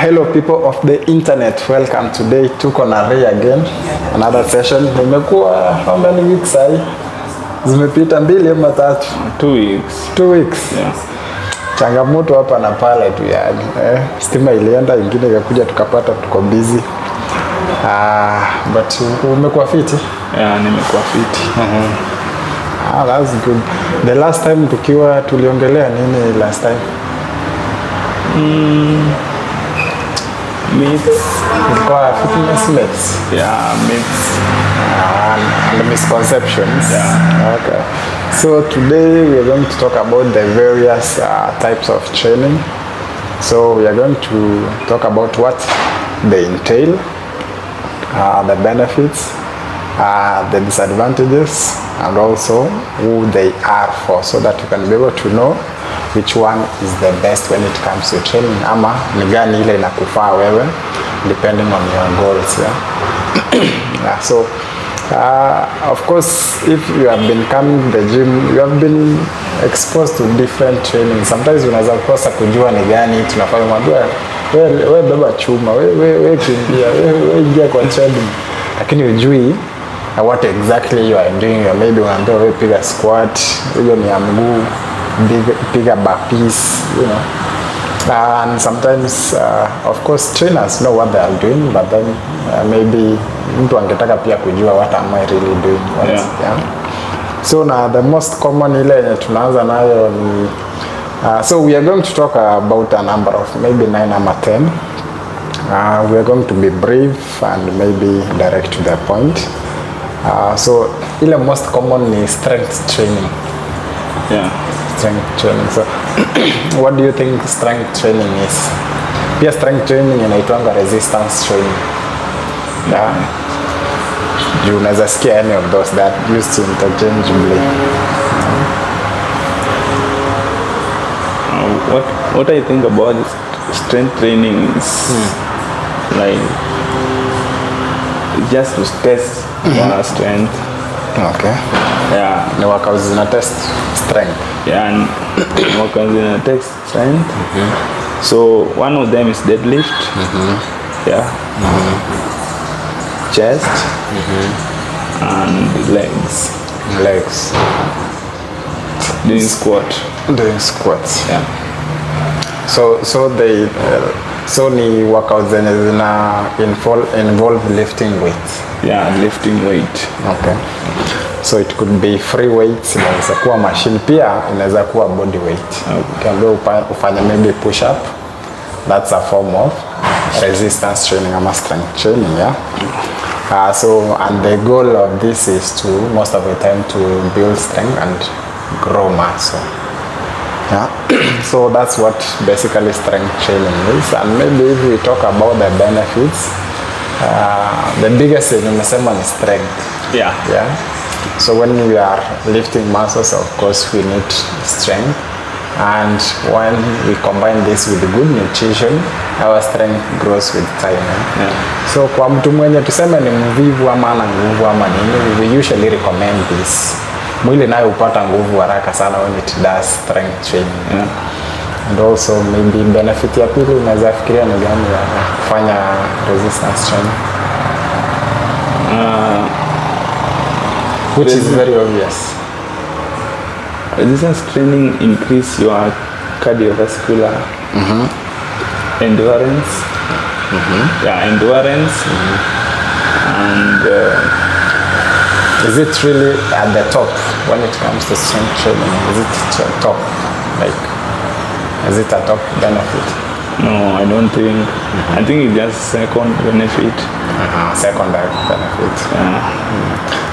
Hello people of the internet, welcome. Today tuko na Ray again, another session. Nimekuwa how many weeks hai? Zimepita 2 ama 3? 2 weeks. 2 weeks. Yeah. Changamoto hapa na pale tu yani. Stima ilienda, ingine ikakuja tukapata tuko busy. But umekuwa fit? Yeah, nimekuwa fit. That's good. The last time tuliongelea nini last time? Myths. Ilikuwa fitness myths. Yeah, myths. And misconceptions. Yeah. Okay. So today we are going to talk about the various types of training. So we are going to talk about what they entail, the benefits, the disadvantages, and also who they are for, so that you can be able to know which one is the best when it comes to training, ama ni gani ile inakufaa wewe depending on your goals. Yeah. So of course, if you have been coming to the gym, you have been exposed to different training. Sometimes unaweza kosa kujua ni gani tunafanya, mwambie wewe beba chuma, wewe kimbia, wewe ingia kwa treadmill, lakini ujui what exactly you are doing. Maybe unaambia wewe piga squat, hiyo ni ya mguu, piga burpees, you know. And sometimes of course trainers know what they are doing, but then maybe mtu angetaka pia kujua what am I really doing. Yeah. So now the most common ile yenye tunaanza nayo ni so we are going to talk about a number of maybe 9 or 10. We are going to be brief and maybe direct to the point. So ile most common ni strength training. Yeah. Strength training. So what do you think strength training is? Pia strength training inaitwanga resistance training. Yeah. You unaweza sikia any of those that used interchangeably. What I think about strength training is like just to test your strength. Okay. Yeah. Ni workouts zina test strength. Yeah, and workouts zina test strength. So one of them is deadlift. Yeah. Chest. And legs. Doing squats. Yeah. So they so ni workouts zenye zina involve lifting weight. Yeah, lifting weight. Okay. So it could be free weights, inaweza kuwa machine, pia inaweza kuwa body weight. Ukiambiwa ufanye maybe push up, that's a form of resistance training ama strength training. Yeah. So and the goal of this is to most of the time to build strength and grow muscle. Yeah. So that's what basically strength training is. And maybe if we talk about the benefits, the biggest thing umesema ni strength. Yeah. So when we are lifting muscles, of course we need strength, and when we combine this with good nutrition, our strength grows with time. Yeah. So kwa mtu mwenye tuseme ni mvivu ama ana nguvu ama nini, we usually recommend this. Mwili nayo upata nguvu haraka sana when it does strength training. Yeah. And also maybe benefit ya pili unaweza fikiria ni gani ya kufanya resistance training? Which is very obvious. Resistance training increase your cardiovascular endurance. Yeah, endurance. And is it really at the top when it comes to strength training? Is it top? Like, is it a top benefit? No, I don't think. I think it's just second benefit. Secondary benefit. Yeah.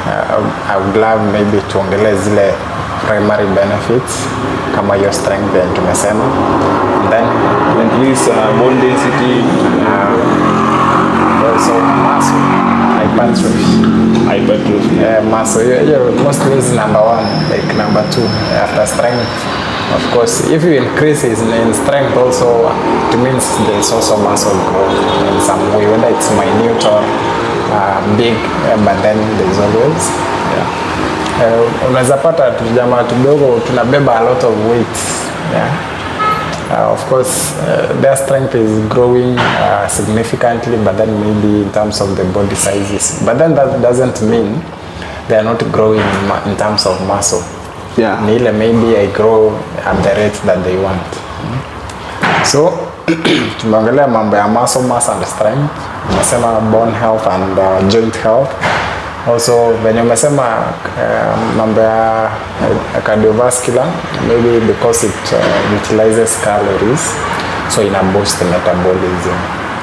I would love maybe tuongelee zile primary benefits kama your strength and tumesema. And then to increase bone density. Also muscle hypertrophy. Muscle mostly is number 1, like number 2 after strength. Of course, if you increase in strength also, it means there's also muscle growth in some way, whether it's minute or big, but then there's always. Unaweza pata jamaa tudogo tunabeba a lot of weight. Of course, their strength is growing significantly, but then maybe in terms of the body sizes. But then that doesn't mean they are not growing in terms of muscle. Yeah. Nile, maybe I grow at the rate that they want. So, tumeongelea mambo ya muscle mass and strength. Umesema bone health and joint health. Also, when umesema mambo ya cardiovascular, maybe because it utilizes calories, so ina boost the metabolism.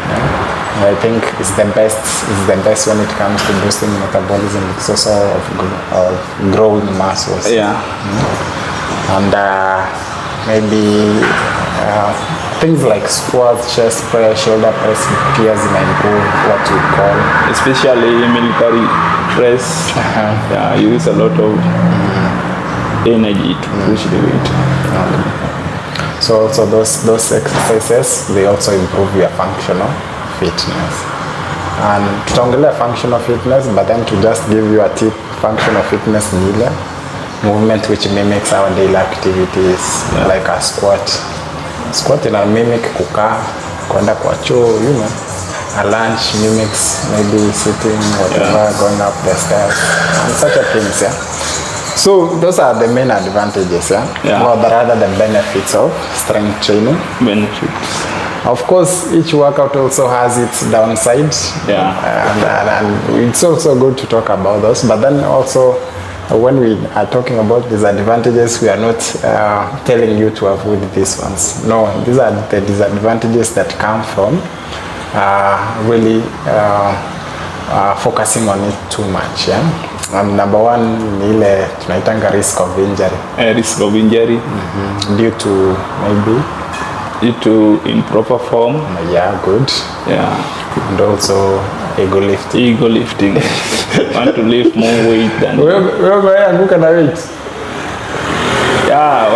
Yeah? I think it's the best when it comes to boosting metabolism. It's also of growing muscles. Yeah. And maybe things like squats, chest press, shoulder press, peers improve what we call, especially military press. Yeah, you use a lot of energy to push the weight. So also those exercises, they also improve your functional fitness. And tutaongelea functional fitness, but then to just give you a tip, functional fitness ni ile movement which mimics our daily activities, like a squat. Squat ina mimic kukaa, kwenda kwa choo, you know. A lunge mimics maybe sitting, whatever, going up the stairs, and such a things, yeah. So those are the main advantages, yeah. Or rather the benefits of strength training. Benefits. Of course, each workout also has its downsides. Yeah. And it's also good to talk about those. But then also, when we are talking about disadvantages, we are not telling you to avoid these ones. No, these are the disadvantages that come from really focusing on it too much. Yeah? Number one, ni ile tunaitanga risk of injury. Risk of injury. Due to maybe improper form. Yeah, good. Yeah. And also ego lifting. Want to lift more weight than wewe anguka na weight. Yeah,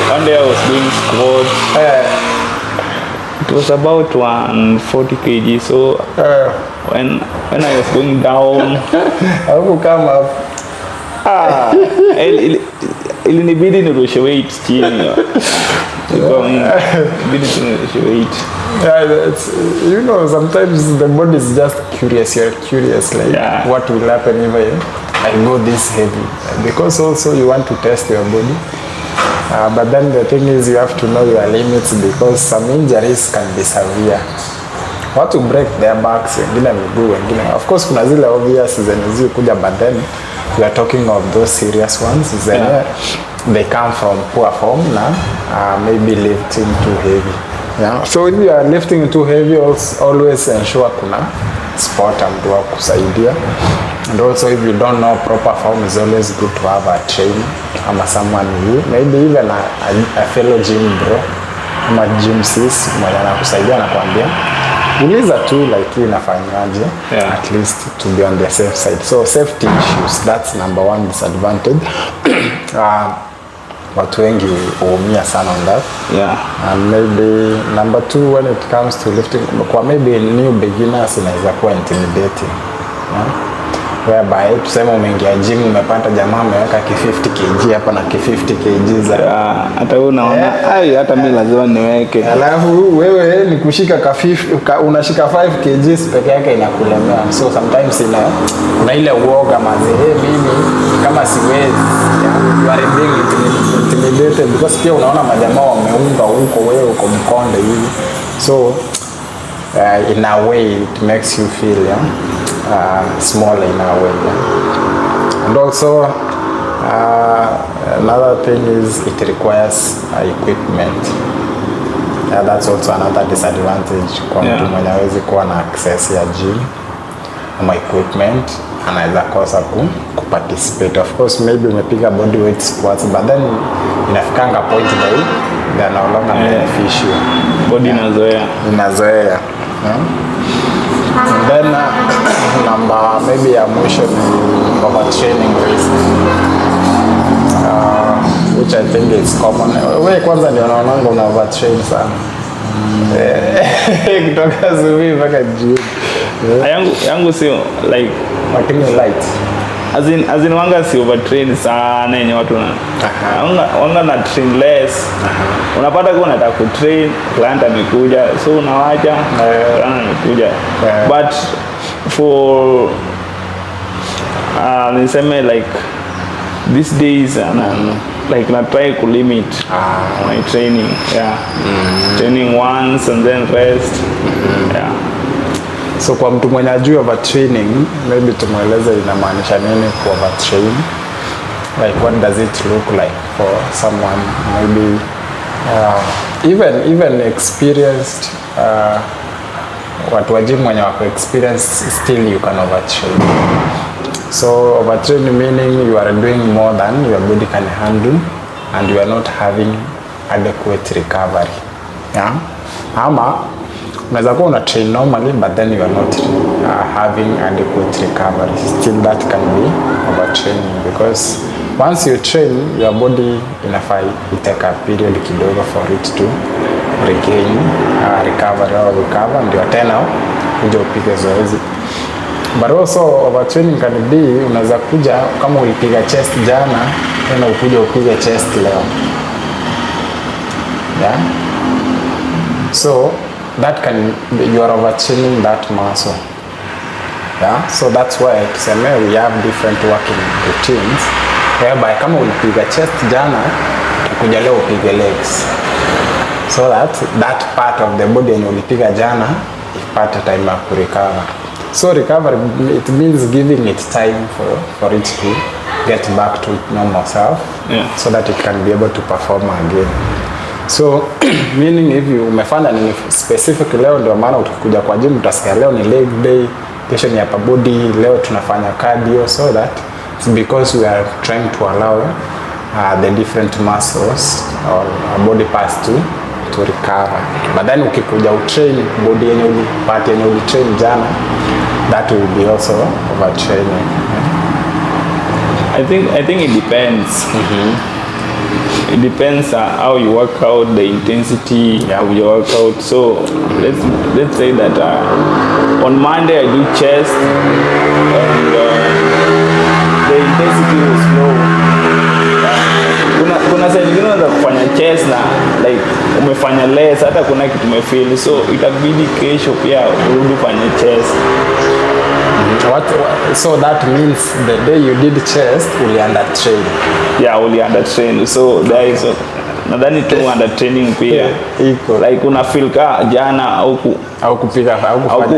one day I was doing squats. It was about 140 kg. So when I was going down, I will come up. Ilinibidi nirushe weight chini. Yeah, you know, sometimes the body is just curious. You're curious, like what will happen if I go this heavy, because also you want to test your body. But then the thing is, you have to know your limits, because some injuries can be severe. What to break their backs, wengine miguu, wengine. Of course, kuna zile obvious zenye zikuja, but then we are talking of those serious ones. They come from poor form now, maybe lifting too heavy. Yeah. So if you are lifting too heavy, always ensure kuna spot mtu wa kusaidia. And also if you don't know proper form, it's always good to have a trainer ama someone who, maybe even a fellow gym bro ama gym sis mwenye anakusaidia na kuambia uliza tu like hii inafanyaje, at least to be on the safe side. So safety issues, that's number one disadvantage. Watu wengi huumia sana on that. Yeah. And maybe number two, when it comes to lifting, kwa maybe new beginners inaweza kuwa intimidating. Yeah? Whereby tuseme umeingia gym, umepata jamaa ameweka ki 50 kg hapa na ki 50 kg za hata wewe unaona hata mimi lazima niweke. Alafu wewe ni kushika ka 50 unashika 5 kg peke yake inakulemea. So sometimes kuna ile uoga mazee, mimi kama siwezi, you are being intimidated, because pia unaona majamaa wameunga huko, wewe uko mkonde hivi. So in a way it makes you feel smaller in a way. Yeah? And also another thing is it requires equipment. That's also another disadvantage kwa mtu mwenye hawezi kuwa na access ya gym ama equipment, anaweza kosa kuparticipate. Of course maybe umepiga body weight squats, but then inafikanga point they are no longer beneficial. Body inazoea. And then number maybe ya mwisho ni overtraining risk, which I think is common. Wewe kwanza ndio unaonanga una overtrain sana. Kutoka asubuhi mpaka jioni. Yangu sio like lakini light. as in wanga si overtrain sana yenye watu wanga na train less. Unapata kwa unataka kutrain, client amekuja, so unawacha, client amekuja. But for niseme like these days like na try to limit my training. Training once and then rest. So kwa mtu mwenye ajui overtraining, maybe tumueleze inamaanisha nini kwa overtrain. Like what does it look like for someone maybe even experienced watu wa gym wenye wako experienced, still you can overtrain. So overtraining meaning you are doing more than your body can handle and you are not having adequate recovery. Ama unaweza kuwa una train normally but then you are not having adequate recovery. Still that can be overtraining, because once you train your body inafaa itake a period kidogo for it to regain recovery or recover, ndio tena kuja upige zoezi. But also overtraining can be, unaweza kuja kama ulipiga chest jana tena ukuja upige chest leo. So that can be, you are overtraining that muscle. So that's why we have different working routines whereby kama ulipiga chest jana kuja leo upige legs, so that part of the body yenye ulipiga jana ipate time ya kurecover. So recovery, it means giving it time for it to get back to its normal self, so that it can be able to perform again. So meaning if you umefanya ni specific leo, ndio maana ukikuja kwa gym utasikia leo ni leg day, kesho ni upper body, leo tunafanya cardio, so that it's because we are trying to allow the different muscles or body parts to recover. But then ukikuja utrain body yenye part yenye ulitrain jana, that will be also overtraining. I think it depends. It depends how you work out, the intensity of your workout. So let's say that on Monday I do chest and the intensity was low. Kuna saa nyingine unaweza kufanya chest na like umefanya less, hata kuna kitu umefeel, so itabidi kesho pia urudi ufanye chest. So that means the day you did chest uli under train. Uli under train. So there is nadhani tu under training pia iko like una feel ka jana au kupiga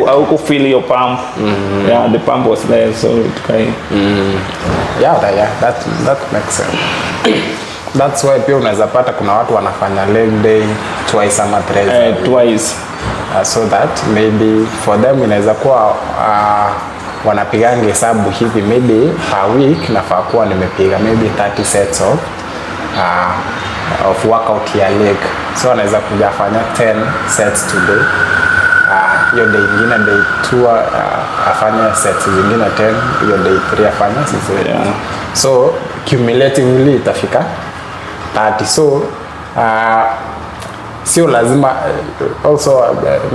au ku feel your pump. The pump was there, so it kind that makes sense. That's why pia unaweza pata kuna watu wanafanya leg day twice ama thrice. Twice. So that maybe for them inaweza kuwa wanapigange hesabu hivi, maybe per week nafaa kuwa nimepiga maybe 30 sets of workout ya leg. So anaweza kuja fanya 10 sets today. Hiyo day nyingine day 2 afanya sets zingine 10, hiyo day 3 afanya sets. So cumulatively itafika 30. So sio lazima also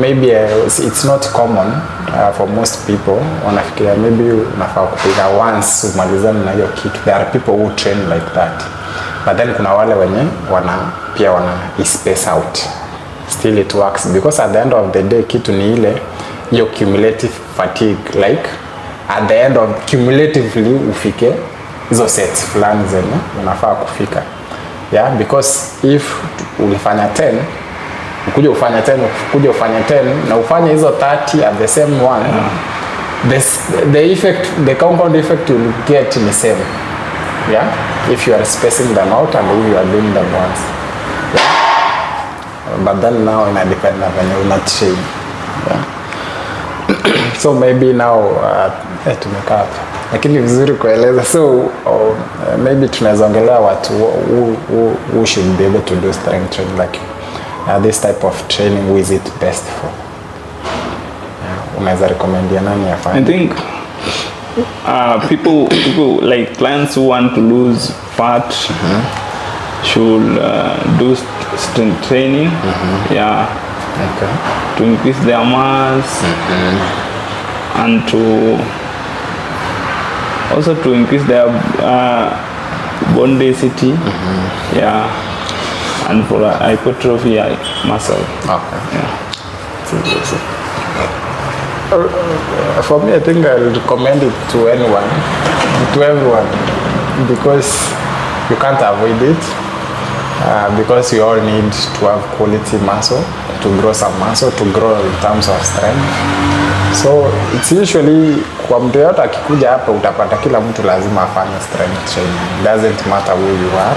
maybe it's not common for most people. Wanafikiria maybe unafaa kupiga once umalizane na hiyo kitu. There are people who train like that, but then kuna wale wenye pia wana space out. Still it works because at the end of the day kitu ni ile hiyo cumulative fatigue, like at the end of cumulatively ufike hizo sets fulani zenye unafaa kufika. Because if ulifanya 10 ukuja ufanya 10 na ufanye hizo 30 at the same one, the compound effect you will get in the same. If you are spacing them out and if you are doing them once. But then now ina depend na venye una train. So maybe now tumekaa hapa lakini vizuri kueleza. So maybe tunaweza ongelea watu who should be able to do strength training, like this type of training, who is it best for? Unaweza recommend nani afanye? I think people like clients who want to lose fat should do strength training. To increase their mass and to Also to increase their bone density. Yeah. And for hypertrophy muscle. Okay. Yeah. For me, I think I'll recommend it to anyone, to everyone, because you can't avoid it. Because we all need to have quality muscle, to grow some muscle, to grow in terms of strength. So it's usually, kwa mtu yote akikuja hapa utapata kila mtu lazima afanye strength training. Doesn't matter who you are.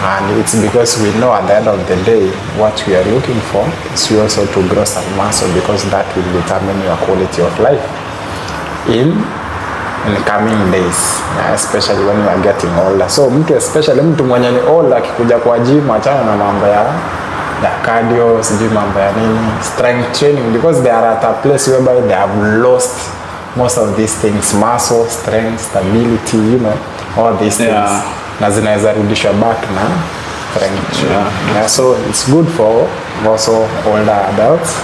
And it's because we know at the end of the day what we are looking for is also to grow some muscle, because that will determine your quality of life in coming days, especially when you are getting older. So especially mtu mwenye ni old akikuja kwa gym, achana na mambo ya cardio, sijui mambo ya nini, strength training, because they are at a place whereby they have lost most of these things, muscle, strength, stability, you know, all these things. Na zinaweza rudishwa back na strength. Yeah, so it's good for also older adults.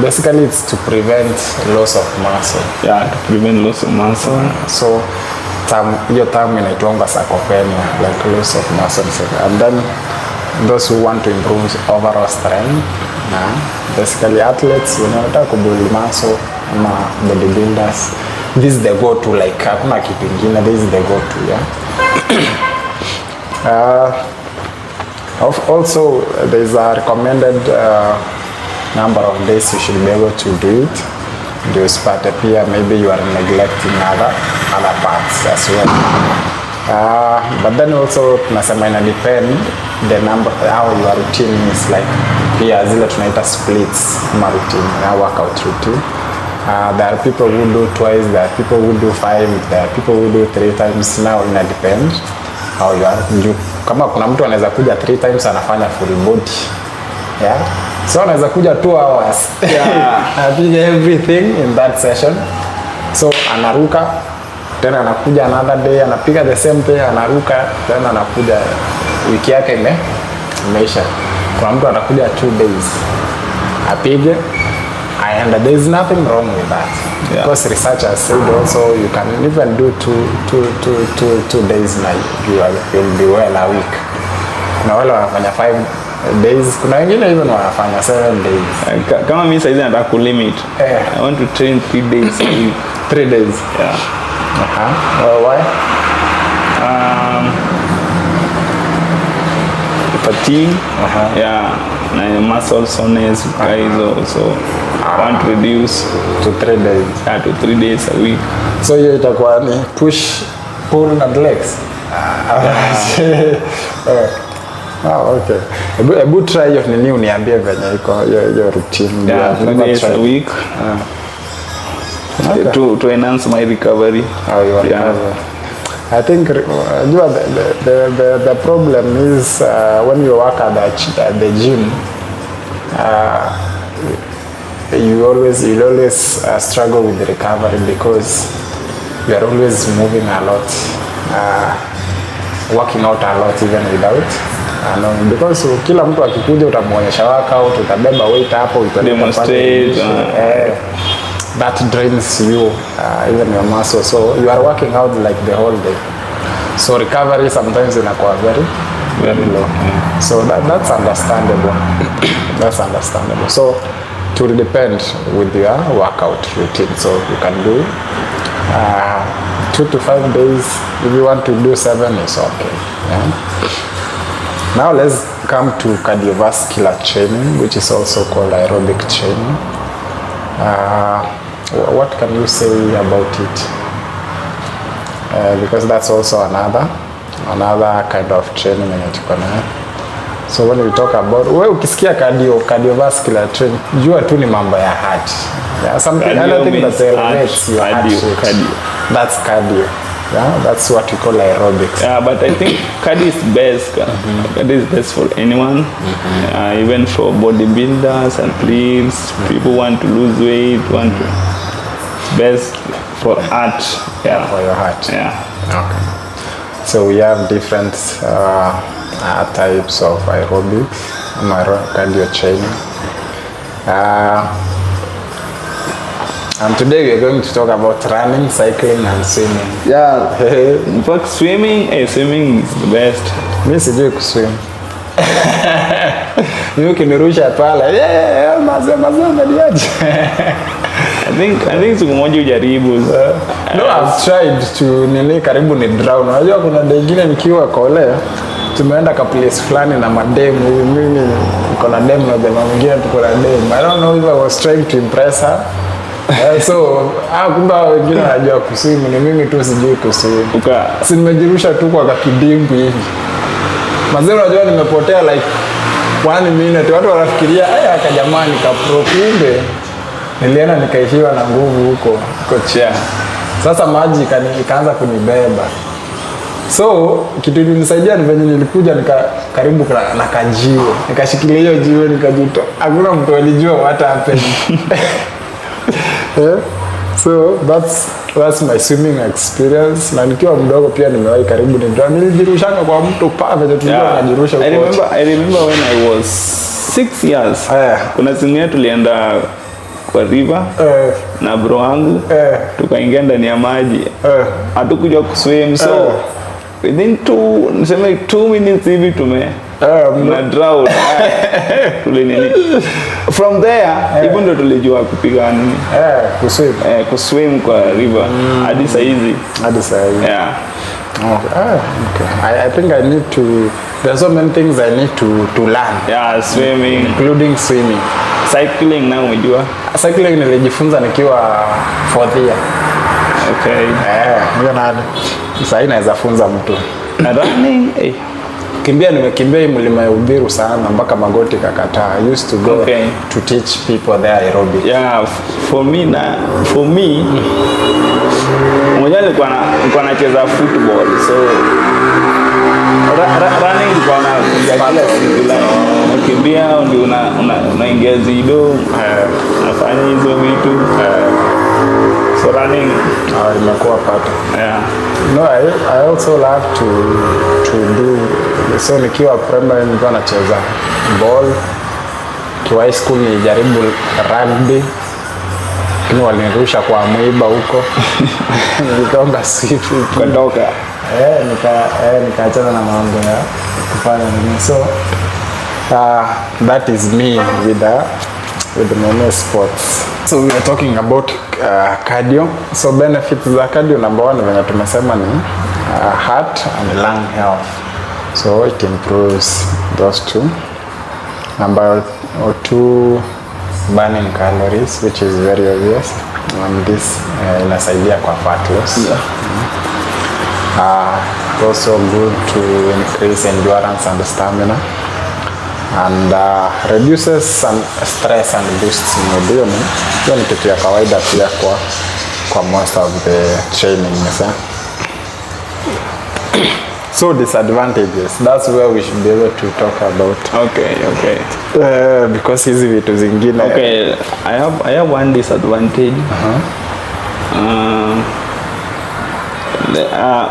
Basically it's to prevent loss of muscle. Yeah, to prevent loss of muscle. So hiyo term inaitwanga sarcopenia, like loss of muscle. And then those who want to improve overall strength, basically athletes, wanataka kubuild muscle, ama bodybuilders, this is the go-to, like hakuna kitu ingine, this is the go-to. Also there is a recommended number of days you should be able to do it. Those part pia maybe you are neglecting other parts as well. But then also tunasema ina depend the number, how your routine is, like pia zile tunaita splits ma routine, workout routine. There are people who do twice, there are people who do 5, there are people who do 3 times. Now ina depend how you are. Kama kuna mtu anaweza kuja 3 times anafanya full body, yeah, so anaweza kuja 2 hours, apige everything in that session, so anaruka tena anakuja another day anapiga the same thing, anaruka tena anakuja, wiki yake imeisha. Kuna mtu anakuja 2 days apige, and there is nothing wrong with that, because researchers said also you can even do two days na you'll be well a week. Kuna wale wanafanya 5 days, kuna wengine even wanafanya 7 days. Kama mimi saizi nataka ku limit, I want to train 3 days a week. 3 days? Yeah. Why? Fatigue, yeah, and muscle soreness, guys also. I want to reduce to 3 days. Yeah, to 3 days a week. So hiyo itakuwa ni push, pull and legs. Okay. Ebu try hiyo nini, uniambie venye iko hiyo routine. Yeah, 3 days a week. Okay. To enhance my recovery. You recover. I think the problem is when you work at the gym, you'll always struggle with the recovery, because you are always moving a lot, working out a lot even without because kila mtu akikuja utamuonyesha workout, utabeba weight hapo, demonstrate, that drains you, even your muscle, so you are working out like the whole day, so recovery sometimes inakuwa very low. So that's understandable. That's understandable. So it will depend with your workout routine, so you can do 2 to 5 days. If you want to do 7, it's okay. Now let's come to cardiovascular training, which is also called aerobic training. What can you say about it? Because that's also another kind of training yenye tuko nayo. So when we talk about, wewe ukisikia cardiovascular training, jua tu ni mambo ya heart. Yeah, something anything that elevates your heart rate. That's cardio. Yeah, that's what we call aerobics. Yeah, but I think cardio is best. Cardio is best for anyone, even for bodybuilders, athletes, people want to lose weight, it's best for heart. Yeah, for your heart. Yeah. Okay. So we have different types of aerobics, cardio training. And today we are going to talk about running, cycling and swimming. Yeah. In fact, swimming is the best. Mimi sijui kuswim. Mimi ukinirusha pale, mazee unaniaje? I think siku moja ujaribu. No, I've tried to karibu ni drown. Unajua kuna dengine nikiwa kole tumeenda ka place fulani na mademu. Mimi niko na demu na demu mwingine tuko na demu. I don't know if I was trying to impress her. So kumbe wengine wanajua kuswim, ni mimi tu sijui kuswim. Si nimejirusha tu kwa kakidimbu hivi. Mazee unajua nimepotea like 1 minute. Watu wanafikiria akajamani ka pro, kumbe nilienda nikaishiwa na nguvu huko chia. Sasa maji ikaanza kunibeba. So kitu ilinisaidia ni venye nilikuja karibu na kajiwe. Nikashikilia hiyo jiwe nikajitoa. Hakuna mtu alijua what happened. Yeah. So that's my swimming experience. Na nikiwa mdogo pia nimewahi karibu nilijirushanga kwa mtu venye tulikuwa tunajirusha huko. I remember when I was 6 years. Kuna siku yetu tulienda kwa river na bro wangu tukaingia ndani ya maji. Hatukuja kuswim, so within 2 minutes hivi na drown. From there even ndo tulijua kupiga nini kuswim kwa river hadi saa hizi. Yeah. Okay. I think I need to. There's so many things I need to learn. Yeah, swimming, including swimming. Cycling na umejua? Cycling nilijifunza nikiwa 4th year. Okay. Ndio nani. Sasa inaweza funza mtu. Na running, nimekimbia hii mlima ya Ubiru sana mpaka magoti kakataa. I used to go to teach people there aerobic. Yeah, for me mmoja nilikuwa nacheza football, so running ilikuwa nakimbia ndio unaingia zido, unafanya hizo vitu. So running imekuwa part. Yeah. No, I also love to do. So nikiwa primary nilikuwa nacheza ball. Kiwa high school nilijaribu rugby. Lakini walinirusha kwa mwiba huko. Nilikonga sifu kutoka. Nikaachana na mambo ya kufanya nini. So that is me with the normal sports. So we are talking about cardio. So benefits za cardio, number 1 venye tumesema ni heart and lung health. So it improves those two. Number 2, burning calories, which is very obvious. And this inasaidia kwa fat loss. Also good to increase endurance and stamina. And reduces some stress and boosts mood. Hiyo ni kitu ya kawaida pia kwa most of the training. So disadvantages, that's where we should be able to talk about. Okay. Because hizi vitu zingine. Okay, I have one disadvantage.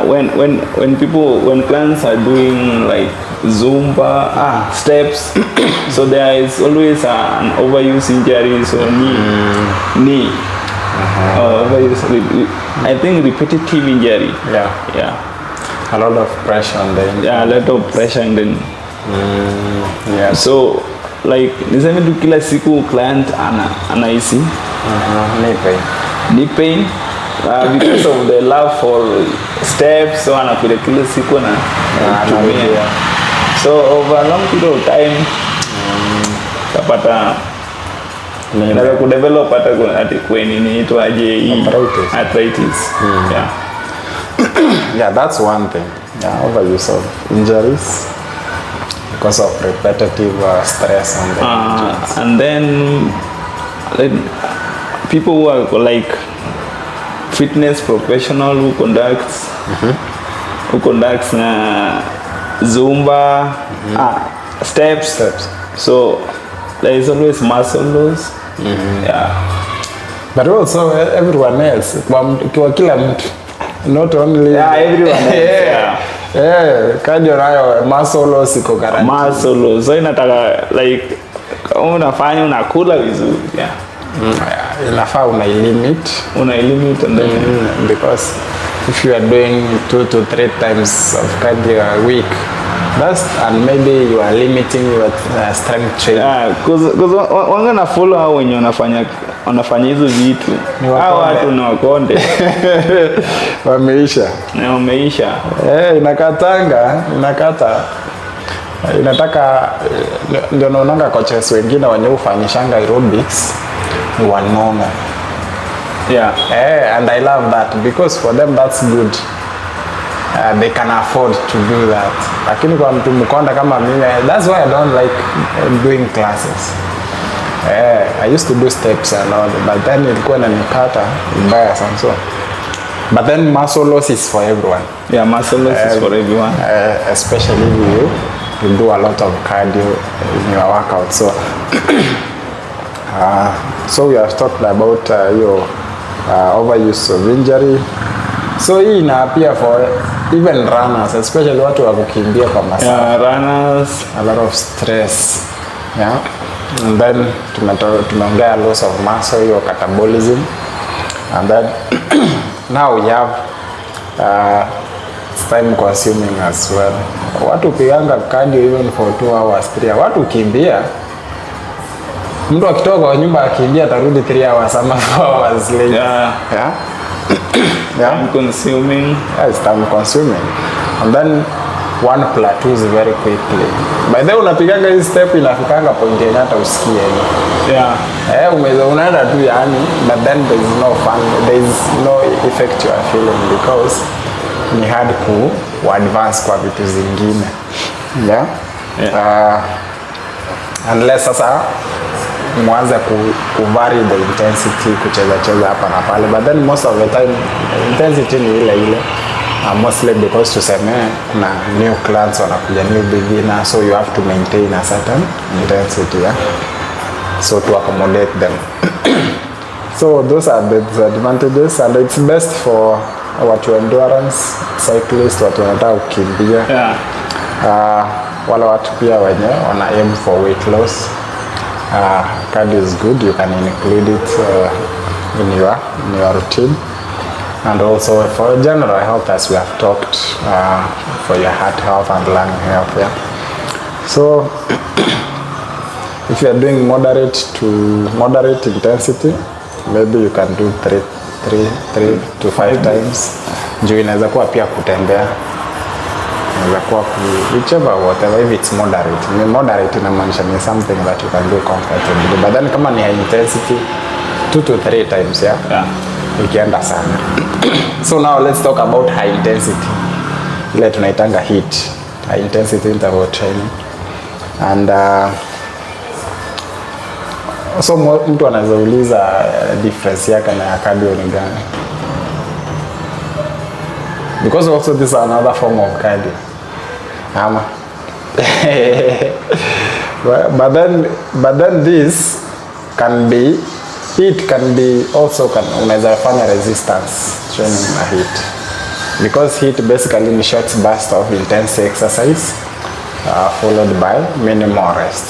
When clients are doing like Zumba, steps, so there is always an overuse injury, so knee. Overuse, I think repetitive injury. Yeah. A lot of pressure on the injury. Yeah, a lot of pressure and then. Yeah. So like niseme tu kila siku client anahisi knee pain. Because of the love for steps, so anakuja kila siku na anatumia. So over a long period of time kapata naweza kudevelop hata kwenye inaitwa arthritis. Yeah, that's one thing. Yeah, overuse of injuries because of repetitive stress on the injuries. And then people who are like fitness professional who conducts na Zumba, steps. So there is always muscle loss. Yeah. But also everyone else, kwa kila mtu, not only everyone else. Cardio nayo muscle loss iko guaranteed. Muscle loss, so inataka like unafanya unakula vizuri. inafaa unailimit and then because if you are doing 2 to 3 times of cardio a week, and maybe you are limiting your strength training. Because wanga na follow hao wenye wanafanya hizo vitu. Hao watu ni wakonde. Wameisha. Inataka ndio naonanga coaches wengine wenye ufanyishanga aerobics ni wanono. And I love that because for them that's good. They can afford to do that. Lakini kwa mtu mkonda kama mimi, that's why I don't like doing classes. I used to do steps and all, but then ilikuwa inanikata mbaya sana. So but then muscle loss is for everyone. Muscle loss is for everyone. Especially if you do a lot of cardio in your workout. So so we have talked about your overuse of injury. So hii ina for even runners, especially watu wa kukimbia kwa masaa. Runners, a lot of stress. And then tumeongea loss of muscle, your catabolism. And then now we have it's time consuming as well. Watu piganga cardio even for 2 hours, 3 hours. Watu kimbia, mtu akitoka kwa nyumba akimbia atarudi 3 hours ama 4 hours later. Time consuming. It's time consuming. And then one plateaus very quickly. By the way unapiganga hii step inafikanga point yenye hata usikie. Unaenda tu yani, but then there is no fun, there is no effect you are feeling because ni hard ku advance kwa vitu zingine. Unless sasa mwanza ku vary the intensity, kucheza hapa na pale, but then most of the time intensity ni ile mostly because tuseme kuna new clients wanakuja, new beginner, so you have to maintain a certain intensity, so to accommodate them. So those are the disadvantages, and it's best for watu endurance cyclists, watu wanataka kukimbia, wala watu pia wenye wana aim for weight loss. Cardio is good, you can include it in your routine, and also for general health, as we have talked, for your heart health and lung health. So if you are doing moderate intensity, maybe you can do 3 to 5 times. Juu inaweza kuwa pia kutembea, inaweza kuwa whichever, whatever, if it's moderate. Moderate inamaanisha ni something that you can do comfortably, but then kama ni high intensity, 2 to 3 times, ikienda sana. So now let's talk about high intensity, ile tunaitanga HIIT, high intensity interval training. And so mtu anaweza uliza difference yake na cardio ni gani? Because also this is another form of cardio. But then this can be, HIIT can be also, unaweza fanya resistance training na HIIT. Because HIIT basically ni short burst of intense exercise followed by minimal rest.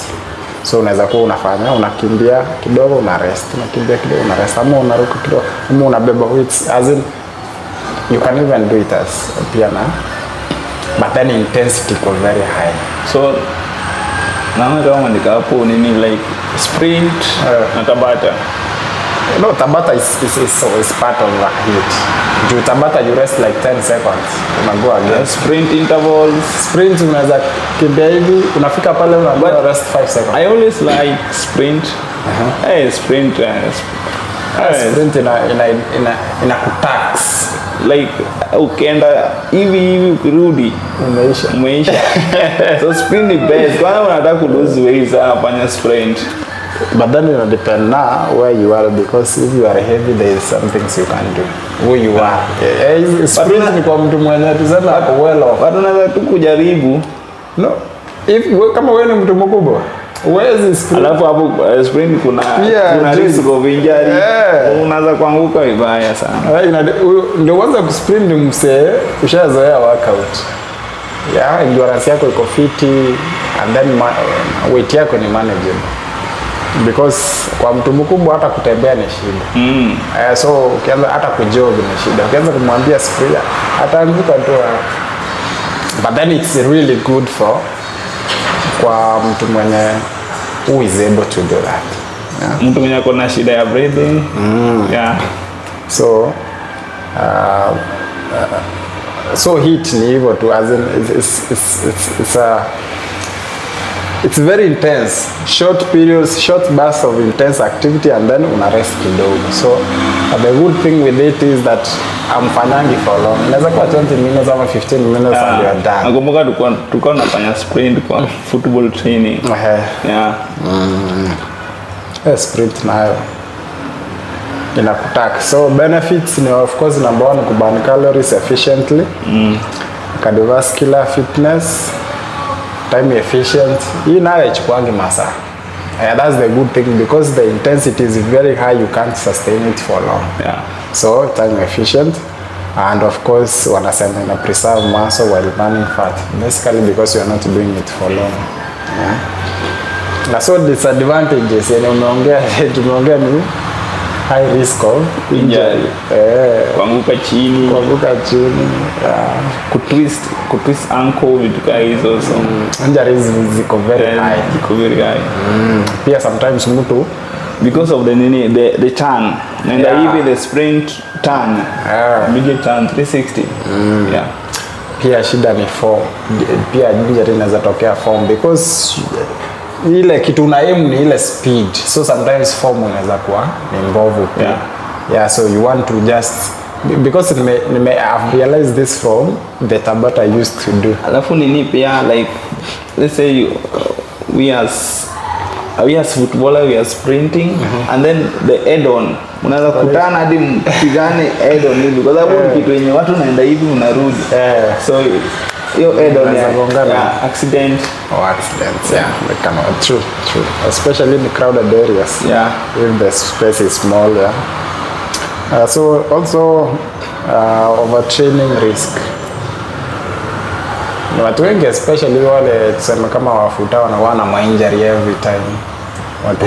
So unaweza kuwa unakimbia kidogo una rest, unakimbia kidogo una rest, ama unaruka kidogo, ama unabeba weights, as in you can even do it as piana, but then intensity is very high. So now ndika hapo nini like sprint na Tabata. No, Tabata is part of the HIIT. Do Tabata you rest like 10 seconds. Unago again. Sprint intervals. Sprint unaweza kimbia hivi, unafika pale unago rest 5 seconds. I always like sprint. Sprint. Sprint ina kutax. Like ukienda hivi ukirudi umeisha. So sprint is best. Kama unataka ku lose weight sana fanya sprint. But then it depends now where you are, because if you are heavy there is some things you can do where you are. Sprint ni kwa mtu mwenye tuseme hapo well off. Watu wanaweza tu kujaribu. No. If kama wewe ni mtu mkubwa, huwezi sprint. Alafu hapo sprint kuna risk of injury. Unaweza kuanguka vibaya sana. Ndio kwanza kusprint msee ushazoea workout. Endurance yako iko fiti, and then weight yako ni manageable. because kwa mtu mkubwa hata kutembea ni shida. So ukianza hata kujog ni shida. Ukianza kumwambia sprint ataanguka tu. But then it's really good for kwa mtu mwenye who is able to do that. Yeah. Mtu mwenye kuna shida ya breathing. Yeah. So so HIIT ni hivyo tu, as in it's very intense, short periods, short bursts of intense activity and then una rest kidogo. So the good thing with it is that amfanyangi for long. Inaweza kuwa 20 minutes ama 15 minutes and you are done. Nakumbuka tulikuwa tunafanya sprint kwa football training. Yeah. Sprint nayo inakutaka. So benefits ni of course number 1 kuburn calories efficiently. Cardiovascular fitness, time efficient. Hii nayo ichukuangi masaa. That's the good thing because the intensity is very high, you can't sustain it for long. Yeah. So time efficient and of course wanasema ina preserve muscle while burning fat. Basically because you are not doing it for long. Yeah. Na so disadvantages yani tumeongea ni high risk of injury. Kuanguka chini. Kutwist ankle vitu kama hizo. Injuries ziko very high. Pia sometimes mtu because of the turn and even the sprint turn. Big turn 360. Yeah. Pia shida ni form. Pia injury inaweza tokea form because ile kitu na aim ni ile speed, so sometimes form unaweza kuwa ni mbovu pia. Yeah, so you want to just because I've realized this from the Tabata I used to do. Alafu nini pia like let's say we as footballer we are sprinting and then the head on unaweza kutana hadi mpigane head on hivi kwa sababu kitu yenye watu naenda hivi unarudi. So hiyo head on accidents, they can true especially in the crowded areas. If the space is small. So also overtraining risk. Watu wengi especially wale tuseme kama wafuta wanawana ma-injury every time. Watu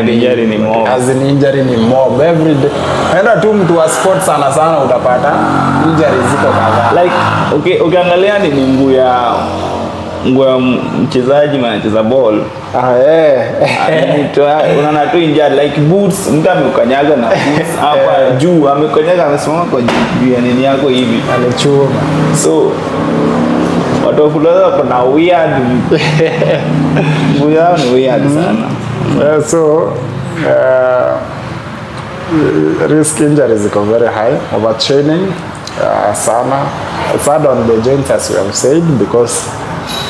injury ni mob. As in injury ni mob every day. Naenda tu mtu wa sport sana utapata injury ziko kadhaa. Like ukiangalia ni mguu ya mchezaji anacheza ball. Unaona tu injury like boots, mtu amekanyaga na boots hapa juu, amekanyaga amesimama kwa juu ya nini yako hivi. Anachuma. So watu fulani kuna weird sana. So risk injuries ziko very high. Overtraining sana. It's hard on the joints as we have said because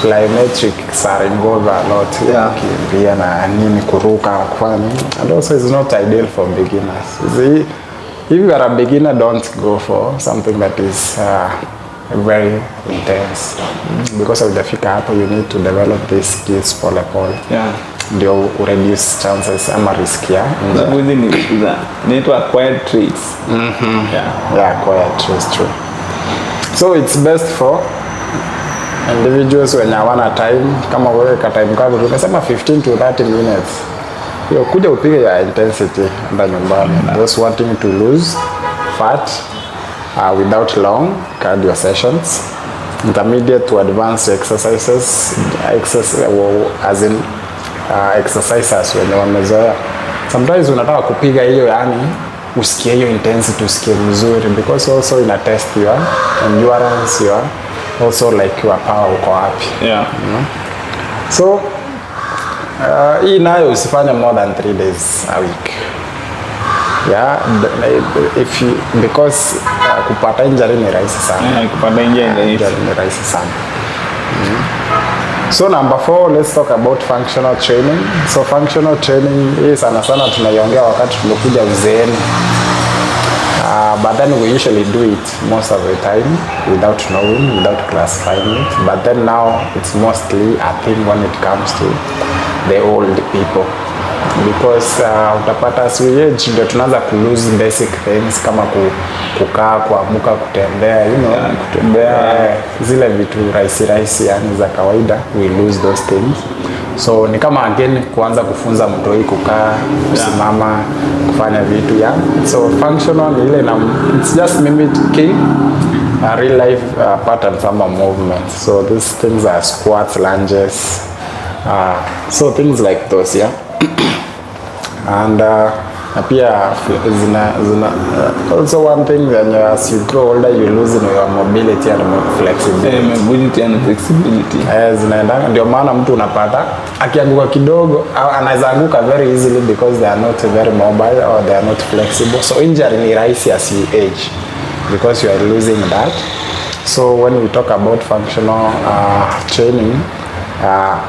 plyometrics are involved a lot. Kimbia na nini kuruka kufanya, and also it's not ideal for beginners. If you are a beginner, don't go for something that is very intense because of the fika hapo you need to develop these skills pole. Ndio reduce chances ama risk ya within need to acquire traits. Acquire traits, true. So it's best for individuals when hawana time, kama wewe ka time kako tunasema 15 to 30 minutes. Hiyo kuja upige ya intensity nda nyumbani. Those wanting to lose fat without long cardio sessions, intermediate to advanced exercises, as in exercises wenye wamezoea. Sometimes unataka kupiga hiyo yani usikie hiyo intensity, usikie vizuri because also ina test your endurance, your also like your power uko wapi. So hii nayo usifanye more than 3 days a week. If you, because kupata injury ni rahisi sana. Kupata injury ni rahisi sana. So number 4, let's talk about functional training. So functional training hii sana tunaiongea wakati tumekuja uzeeni. But then we usually do it most of the time without knowing, without classifying it. But then now it's mostly a thing when it comes to the old people. because utapata as we age ndio tunaanza ku lose basic things kama kukaa, kuamuka, kutembea, you know, kutembea, zile vitu rahisi yani za kawaida, we lose those things. So ni kama again kuanza kufunza mtoi kukaa, kusimama, kufanya vitu so functional ni ile na it's just mimicking a real life patterns ama movements. So these things are squats, lunges, so things like those, and na pia also one thing that as you grow older you lose your mobility and flexibility. Zinaenda, ndio maana mtu unapata akianguka kidogo anaweza anguka very easily because they are not very mobile or they are not flexible. So injury ni rahisi as you age because you are losing that. So when we talk about functional training,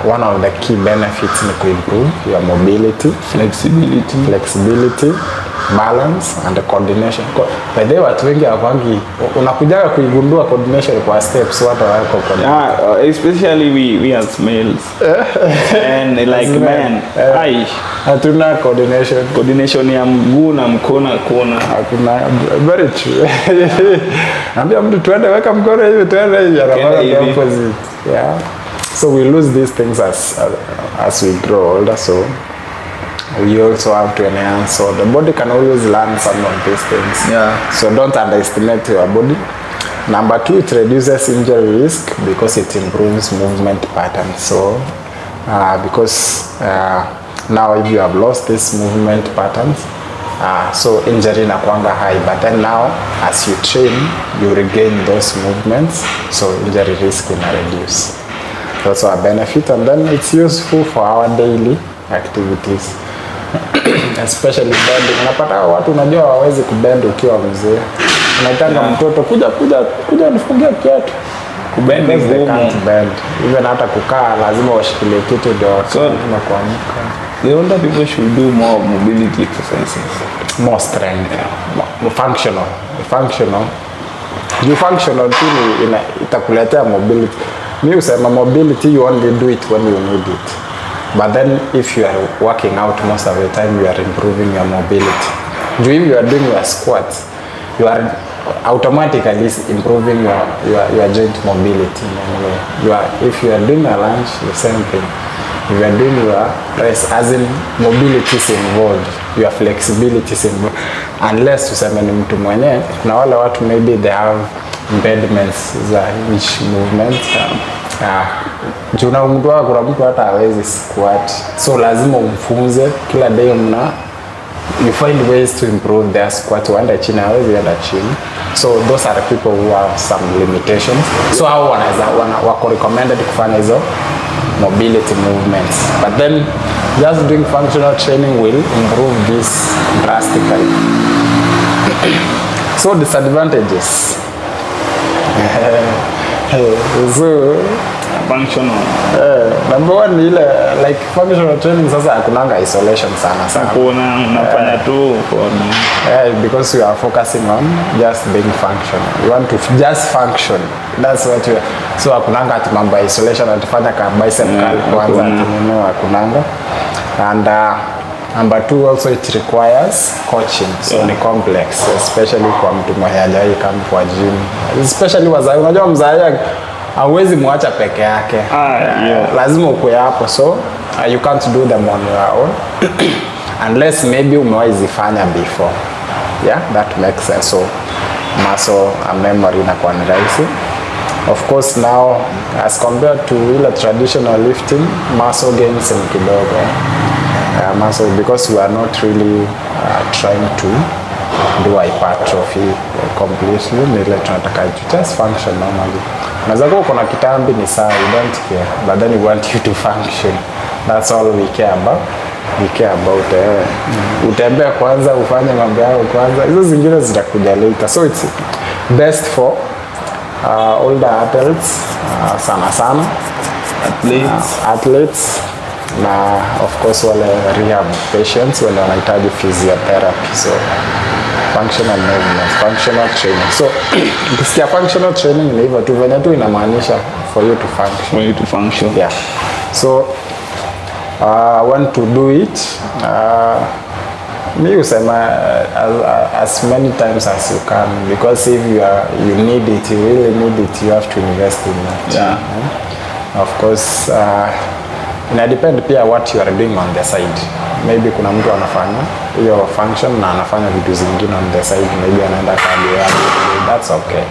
one of the key benefits is to improve your mobility, flexibility, balance and coordination. By the way, watu wengi hawapangi, unakujaga kuigundua coordination kwa steps, watu wako coordination. Especially we as males. And like men, hatuna coordination ya mguu na mkono kona. Hakuna, very true. Ambia mtu tuende weka mkono hivi tuende hivi, anafanya opposite. So we lose these things as we grow older. So we also have to enhance. So the body can always learn some of these things. So don't underestimate your body. Number 2, it reduces injury risk because it improves movement patterns. So because now if you have lost these movement patterns, so injury inakuanga high, but then now as you train you regain those movements, so injury risk will reduce. That's a benefit, and then it's useful for our daily activities. Especially bending. Unapata watu unajua hawawezi kubend ukiwa mzee. Unaitanga mtoto kuja nifungie kiatu. Kubend they can't bend. Even hata kukaa lazima washikilie kitu ndio na kuamka. The older people should do more mobility exercises. More strength. More functional. You functional tu itakuletea mobility. Me usema mobility, you only do it when you need it. But then if you are working out most of the time, you are improving your mobility. If you are doing your squats, you are automatically improving your joint mobility. If you are doing a lunge, the same thing. If you are doing your press, as in mobility is involved, your flexibility is involved. Unless tuseme ni mtu mwenye, na wale watu maybe they have impediments za each movement. Juna mtu wako kuna mtu hata hawezi squat, so lazima umfunze kila day. You find ways to improve their squat. Waenda chini hawezi enda chini, so those are people who have some limitations. So hao wako recommended kufanya hizo mobility movements, but then just doing functional training will improve this drastically. So disadvantages. So functional. Number 1 ni ile like functional training sasa hakunanga isolation sana. Unafanya tu because you are focusing on just being functional. You want to just function. That's what you are. So hakunanga ati mambo isolation atafanya ka bicep curl kwanza hakunanga. And number 2 also it requires coaching. So ni complex, especially kwa mtu mwenye hajawahi come kwa gym. Especially wazazi, unajua mzazi hawezi muacha peke yake. Lazima ukue hapo, so you can't do them on your own unless maybe umewahi zifanya before. That makes sense. So muscle and memory inakuwa ni rahisi. Of course now as compared to ile traditional lifting, muscle gains ni kidogo. Muscle, because we are not really trying to do hypertrophy completely, nile tunataka just function normally. Unaweza kuwa kuna kitambi ni sawa, you don't care, but then we want you to function. That's all we care about. Utembea kwanza, ufanye mambo yako kwanza, hizo zingine zitakuja later. So it's best for older adults, sana athletes, na of course wale rehab patients wale wanahitaji physiotherapy. So functional movement, functional training. So ukisikia functional training ni hivyo tu, venye tu inamaanisha for you to function. Yeah. So want to do it, me usema as many times as you can, because if you need it, you really need it, you have to invest in that. Yeah. Of course, ina depend pia what you are doing on the side. Maybe kuna mtu anafanya hiyo function na anafanya vitu zingine on the side, maybe anaenda cardio, that's okay.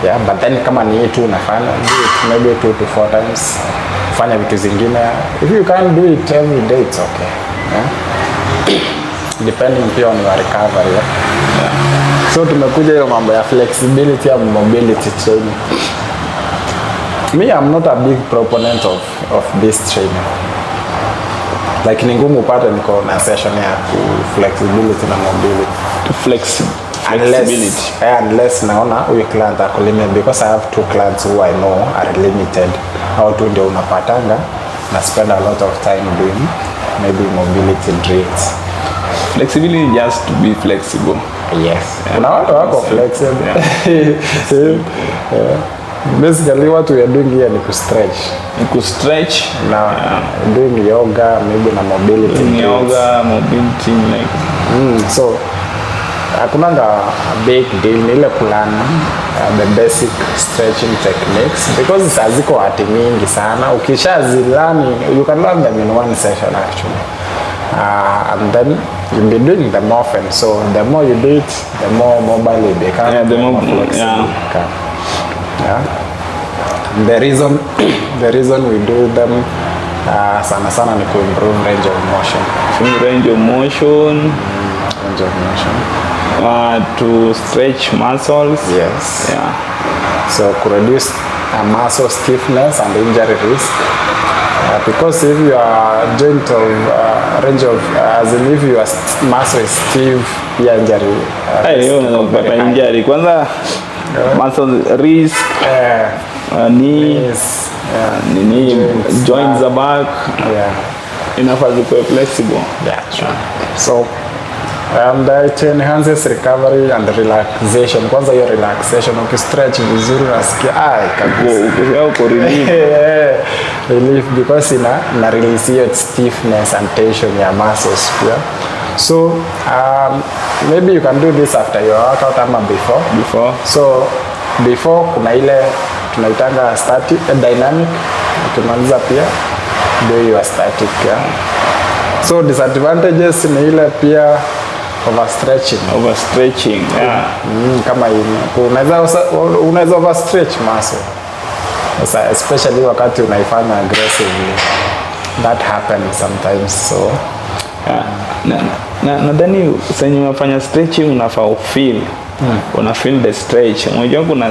Yeah, but then kama ni tu unafanya, do it maybe 2 to 4 times, fanya vitu zingine. If you can't do it every day, it's okay. Yeah? Depending pia on your recovery. Yeah? Yeah. So tumekuja hiyo mambo ya flexibility and mobility training. Me, I'm not a big proponent of this training. Like ni ngumu upate niko na session ya flexibility na mobility. Flexibility. Unless naona huyu client ako limit, because I have 2 clients who I know are limited. Au tu ndio unapatanga na spend a lot of time doing maybe mobility drills. Flexibility just to be flexible. Yes. Kuna watu wako flexible. Yeah. Yeah. Basically what we are doing here ni stretch. Now doing yoga, maybe na mobility. Doing yoga, mobility like. So hakunanga big deal, ni ile plan the basic stretching techniques, because haziko hati mingi sana. Ukishazilani, you can learn them in one session actually. And then you'll be doing them often, so the more you do it, the more mobile you become, the more flexible you become. Yeah. The reason we do them sana ni to improve range of motion. To stretch muscles. Yes. Yeah. So to reduce muscle stiffness and injury risk. Because if you are joint of range of, as in if your muscle is stiff, your injury. Injury. Kwanza muscle risk. Knees. Joints are back. Yeah. Enough as to be flexible. Yeah. Sure. So. It enhances recovery and relaxation. Kwanza hiyo relaxation, ukistretch vizuri unasikia relief, because ina release hiyo stiffness and tension ya muscles pia. So maybe you can do this after your workout ama before. So before kuna ile tunaitanga static dynamic, ukimaliza pia do your static. Yeah. So disadvantages ni ile pia overstretching. Yeah. Kama unaweza overstretch muscle. Sasa especially wakati unaifanya aggressively. That happens sometimes. So nadhani senye unafanya stretching unafaa ufeel. Una feel the stretch. Unajua kuna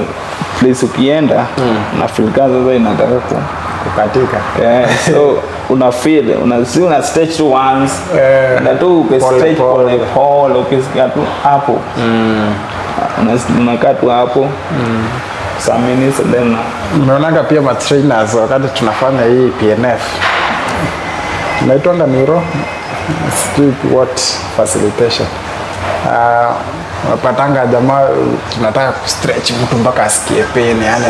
place ukienda na feel kaza inataka kukatika. Yeah. So una stretch to once, na tu ukistretch pole ukisikia tu hapo. Unakaa tu hapo. Some minutes and then unaonaga pia ma trainers wakati tunafanya hii PNF. Naitwanga neuro what facilitation. Patanga jamaa tunataka kustretch mtu mpaka asikie pain, yani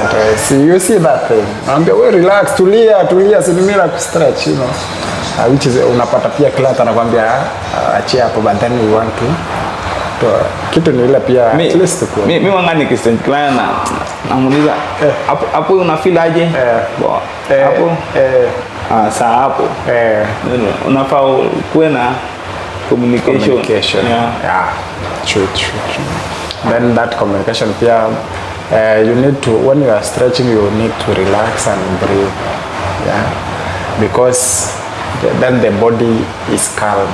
you see that thing. Naambia wewe relax, tulia, si mimi na kustretch, you know. Which is unapata pia client anakuambia achia hapo, but then we want to kitu ni ile pia at least kwa mimi wanga ni Christian client na namuuliza hapo una feel aje? Hapo saa hapo unafaa kuwe na communication. Yeah. True. Then that communication pia you need to, when you are stretching, you need to relax and breathe. Yeah. Because then the body is calm.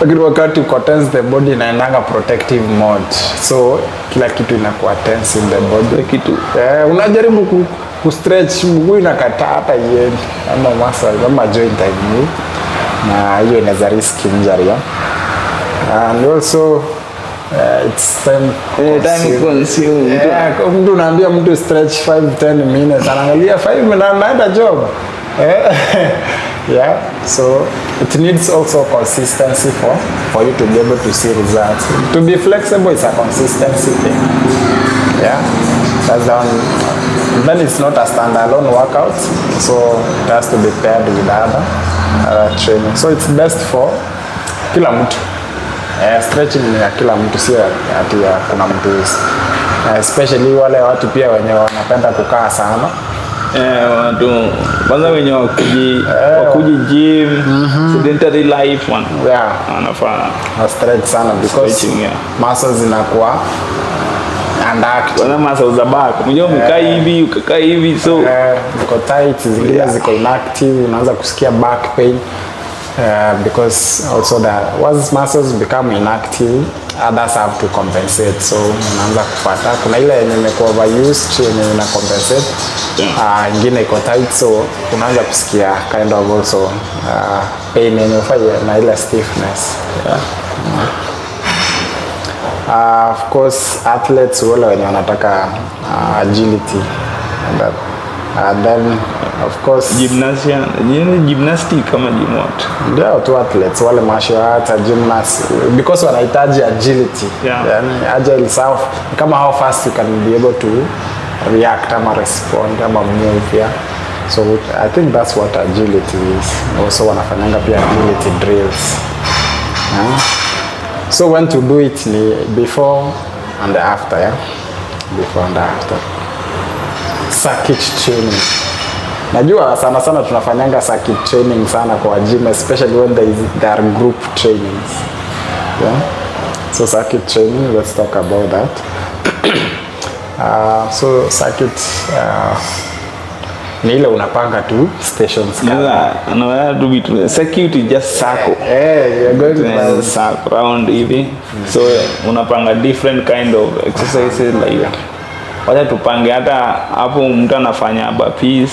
Lakini wakati uko tense, the body inaendanga protective mode, so kila kitu inakuwa tense in the body. Kitu unajaribu kustretch mguu inakataa hata iende, ama muscle ama joint haimove, na hiyo inaweza risk injury. And also it's time consuming. Mtu unaambia mtu stretch 5-10 minutes, anaangalia 5 minutes anaenda job. Yeah, so it needs also consistency for you to be able to see results. To be flexible is a consistency thing. Yeah, that's the one. Then it's not a standalone workout, so it has to be paired with other. training. So it's best for kila mtu. Stretching ni ya kila mtu, sio ati ya kuna mtu especially wale watu pia wenye wanapenda kukaa sana. Watu kwanza wenye wakuji gym, sedentary life wanafaa stretch sana because muscles zinakuwa unactive. Wana muscles za back. Unajua umekaa hivi, ukakaa hivi, so ziko tight, zingine ziko inactive, unaanza kusikia back pain. Because also once muscles become inactive, others have to compensate, so unaanza kupata kuna ile yenye imekuwa overused yenye ina compensate, ingine iko tight, so unaanza kusikia kind of also pain yenye na ile stiffness. Of course athletes wale wenye wanataka agility and then of course gymnastic kama gym what? Ndio tu athletes wale martial arts, gymnasts, because wanahitaji agility. Yani agile self, kama how fast you can be able to react ama respond ama move. So I think that's what agility is. Also wanafanyanga pia agility drills. So when to do it ni before and after. Before and after. Circuit training. Najua sana tunafanyanga circuit training sana kwa gym, especially when there are group trainings. So circuit training, let's talk about that. So circuit ni ile unapanga tu stations kama circuit is just circle. You're going to circle around hivi. So unapanga different kind of exercises like wacha tupange hata hapo mtu anafanya burpees,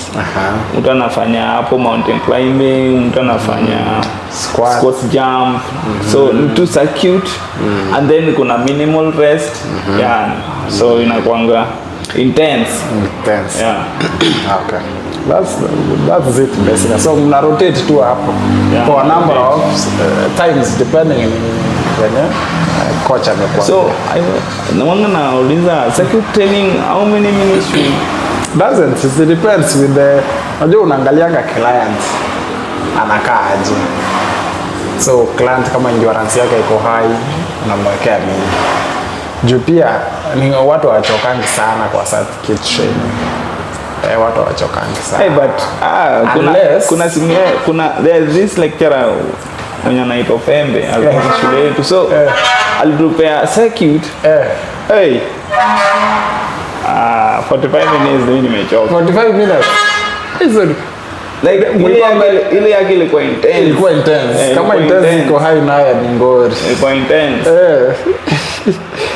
mtu anafanya hapo mountain climbing, mtu anafanya squat jump. So to circuit and then kuna minimal rest. So inakuanga intense. Okay, that's it basically. So mna rotate tu hapo for a number of times depending on coach amekuwa. So naona nauliza circuit training how many minutes doesn't, it depends with the, unajua unaangalianga client anakaa aje. So client kama endurance yake iko high unamwekea mingi. Juu pia ni watu wachokangi sana kwa circuit training. Watu wachokangi sana. But kuna there's this lecturer mwenye anaitwa Pembe alikuwa shule yetu, so alitupea circuit 45 minutes ndio nimechoka. 45 minutes hizo like ile yake ilikuwa intense. Kama intense iko high nayo ni ngori, ilikuwa intense.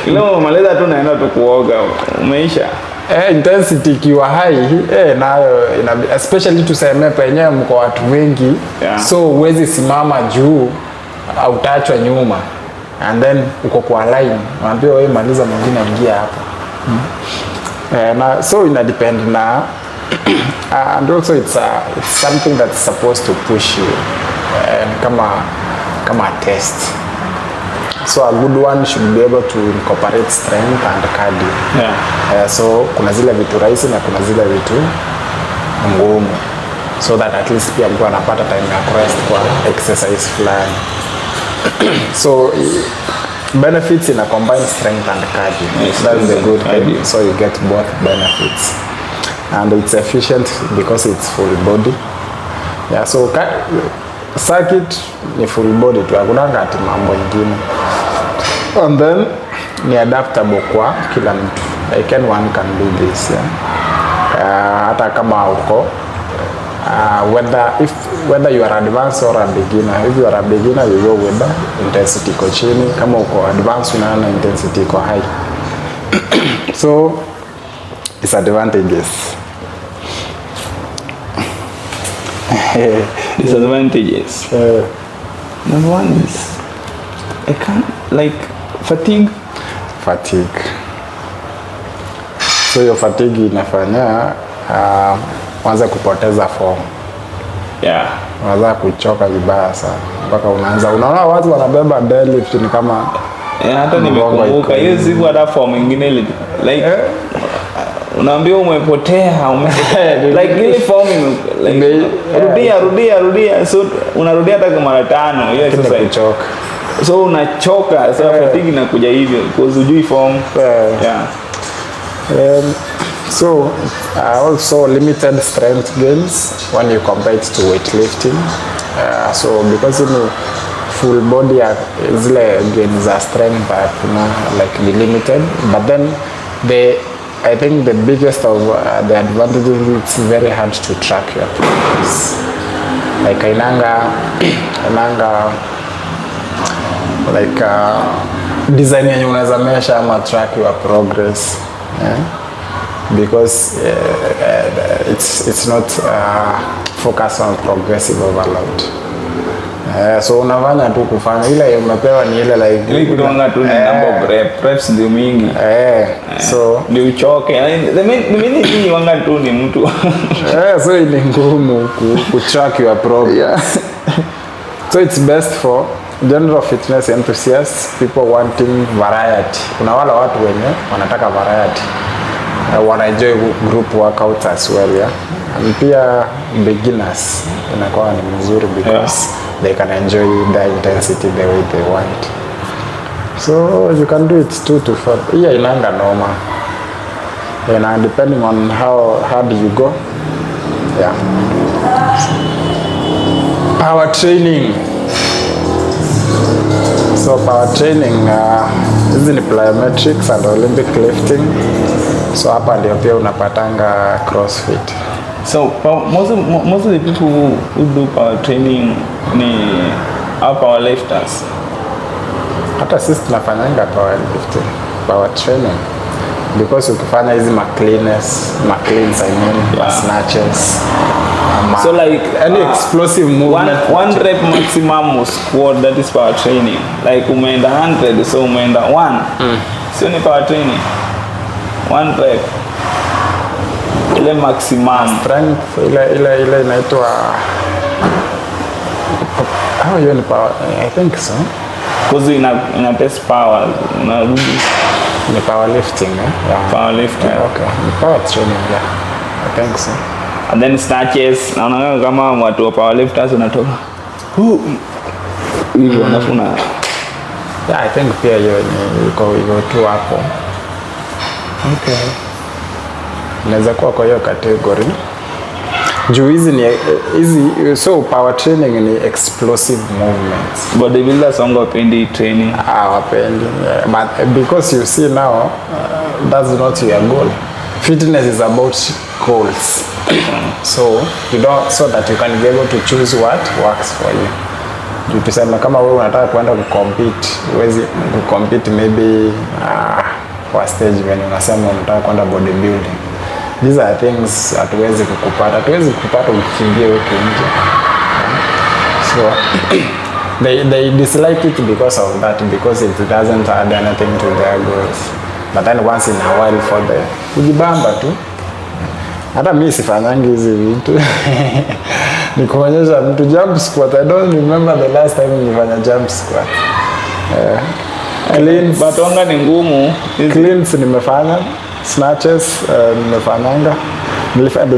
Leo maleza tu naenda tu kuoga umeisha. Intensity ikiwa high nayo especially tuseme penyewe mko watu wengi, so huwezi simama juu au utaachwa nyuma and then uko kwa line unaambiwa wewe maliza, mwingine ingia hapa. Na so ina depend na and also it's something that's supposed to push you kama test. So a good one should be able to incorporate strength and cardio. So kuna zile vitu rahisi na kuna zile vitu ngumu, so that at least pia mtu anapata time ya rest kwa exercise fulani. So benefits in a combined strength and cardio. That's the good thing. So you get both benefits and it's efficient because it's full body. So circuit ni full body tu, hakuna ati mambo ingine. And then ni adaptable kwa kila mtu. One can do this. Hata kama uko whether you are advanced or a beginner. If you are a beginner, you go with the intensity iko chini. Kama uko advanced, unaona intensity iko high. So disadvantages. Disadvantages. Number one is I can't fatigue. So your fatigue inafanya uanze kupoteza form. Unaanza kuchoka vibaya sana mpaka unaona watu wanabeba deadlift ni kama hata nimekumbuka hiyo siku hata form nyingine unaambiwa umepotea like ile form like rudia so unarudia hata mara 5 hiyo sasa kuchoka, so unachoka, so fatigue inakuja hivyo because hujui form. So also limited strength gains when you compare it to weightlifting. So because full body zile gains za strength are like limited, but then I think the biggest of the advantages, it's very hard to track your progress. Like inanga like design yenye unaweza measure ama track your progress, because it's not focus on progressive overload. So unafanya tu kufanya ile umepewa ni ile like ile kutonga tu ni number of reps ndio mingi, so ndio uchoke. Mimi ni wanga tu ni mtu so ni ngumu ku track your progress. So it's best for general fitness enthusiasts, people wanting variety. Kuna wale watu wenye wanataka variety, wana enjoy group workouts as well, and pia beginners inakuwa ni mzuri because they can enjoy the intensity the way they want. So you can do it 2 to 4. Yeah, inanga normal, and depending on how hard you go. Power training. So power training, hizi ni plyometrics and Olympic lifting. So hapa ndio pia unapatanga CrossFit. So most of the people who do power training ni power lifters. Hata sisi tunafanyanga power training because ukifanya hizi cleans I mean, snatches. So like any explosive movement, one rep maximum squat, that is power training. Like umeenda 100, so umeenda 1, so ni power training. 1 rep ile maximum strength ile inaitwa hiyo ni power, I think so, because ina test power unarudi ni powerlifting, powerlifting. Okay, ni power training, I think so. And then snatches, naona kama watu wa powerlifters unatoka hivi wanafuna. I think pia hiyo ni iko tu hapo. Okay, inaweza kuwa kwa hiyo category. Juu hizi so power training ni explosive movements. Bodybuilders wangu wapendi training. Wapendi. But because you see now, that's not your goal. Fitness is about goals. So that you can be able to choose what works for you. Juu tuseme kama wewe unataka kwenda kucompete, huwezi kucompete maybe kwa stage when unasema unataka kwenda bodybuilding. These are things hatuwezi kukupata ukikimbia huko nje. So they dislike it because of that, because it doesn't add anything to their goals. But then once in a while for the kujibamba tu. Hata mimi sifanyangi hizi vitu. Nikuonyesha mtu jump squat. I don't remember the last time nilifanya jump squat. Cleans, batonga ni ngumu. Cleans nimefanya, snatches nimefanyanga.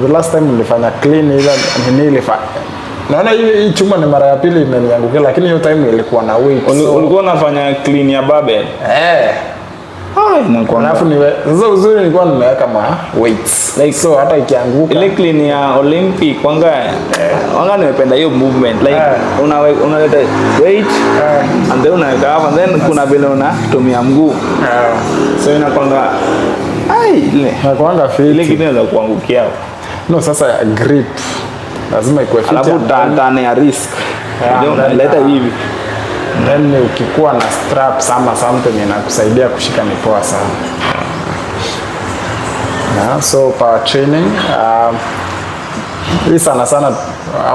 The last time nilifanya clean ile nilifanya. Naona hii chuma ni mara ya pili imeniangukia, lakini hiyo time ilikuwa na weight. Ulikuwa unafanya clean ya barbell? Alafu sasa uzuri nilikuwa nimeweka weights. Like so hata ikianguka. Ile clean ya Olympic wanga nimependa hiyo movement. Like unaleta weight and then unaweka hapo, and then kuna vile unatumia mguu. So inakwanga inakwanga fit. Ile kitu inaweza kuangukia. No, sasa grip lazima ikuwe fit. Alafu tane ya risk. Ndio unaleta hivi. Then ukikuwa na straps ama something inakusaidia kushika ni poa sana. So power training hii sana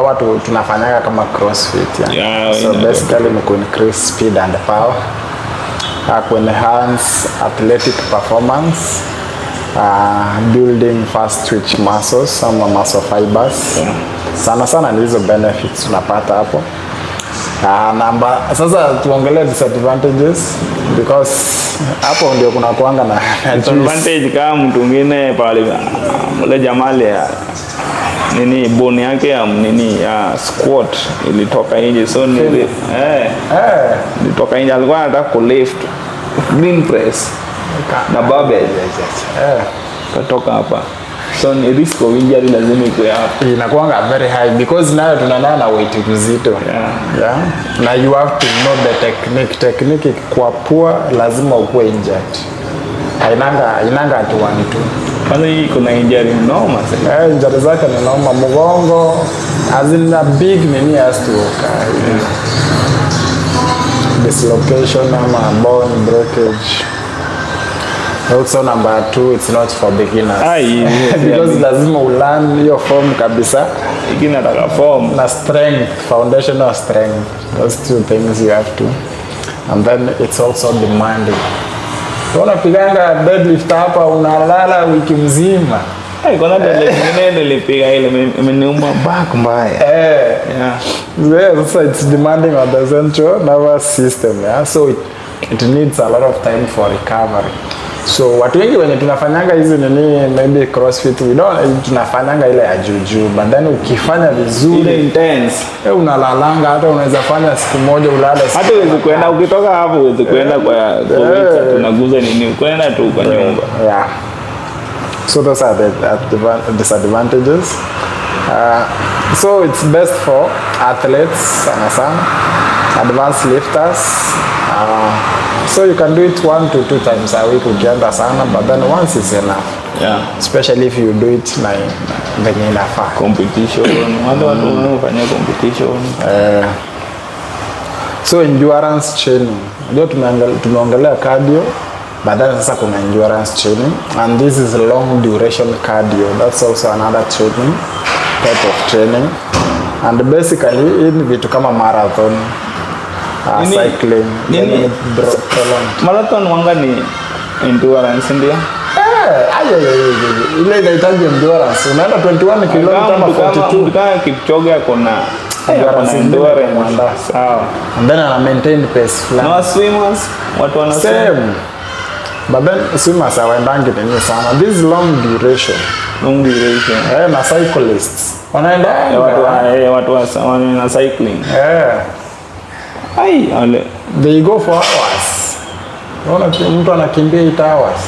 watu tunafanyaga kama CrossFit. So basically ni ku increase speed and power, ku enhance athletic performance, building fast twitch muscles, some muscle fibers. Sana ni hizo benefits tunapata hapo. Sasa tuongelee disadvantages because hapo ndio kuna kuanga na disadvantage. Kama mtu mwingine pale ule jamali ya nini bone yake ya nini ya squat ilitoka nje, so ni ilitoka nje, alikuwa anataka ku lift green press na barbell katoka hapa, so ni risk of injury lazima iko hapo, inakuanga very high because nayo tunanana na weight mzito. Na you have to know the technique kwa poor lazima ukuwe injured, inanga atu 1-2. Kwanza hii kuna injury noma sana. Injury zake ni noma, mgongo as in a big nini has to dislocation ama bone breakage. Also number 2, it's not for beginners. Because lazima ulearn your form kabisa. Ikina taka form na strength, foundational strength. Those 2 things you have to. And then it's also demanding. Unapiganga deadlift hapa unalala wiki mzima. Kuna deadlift nyingine nilipiga ile imeniuma back mbaya. So it's demanding on the central nervous system. So it needs a lot of time for recovery. So watu wengi wenye tunafanyanga hizi nini maybe crossfit we don't tunafanyanga ile ya juju, but then ukifanya vizuri ile intense unalalanga, hata unaweza fanya siku moja ulale, hata uweze kwenda ukitoka hapo uweze kwenda kwa tunaguza nini kwenda tu kwa nyumba. So those are the disadvantages. So it's best for athletes sana, advanced lifters. So you can do it 1 to 2 times a week ukienda sana, but then once is enough. Especially if you do it na venye inafaa. Competition, watu wanafanya competition. So endurance training. Ndio tumeongelea cardio, but then sasa kuna endurance training, and this is long duration cardio. That's also another training type of training. And basically in vitu kama marathon, cycling, marathon wanga ni endurance ndio. Ile inahitaji endurance. Unaenda 21 km kama 42 kama Kipchoge akona endurance. Sawa. And then ana maintain pace flat. No swimmers, watu wana same. But then swimmers hawaendangi nini sana. This is long duration. Na cyclists wanaenda watu wana cycling. They go for hours. Mtu anakimbia 8 hours.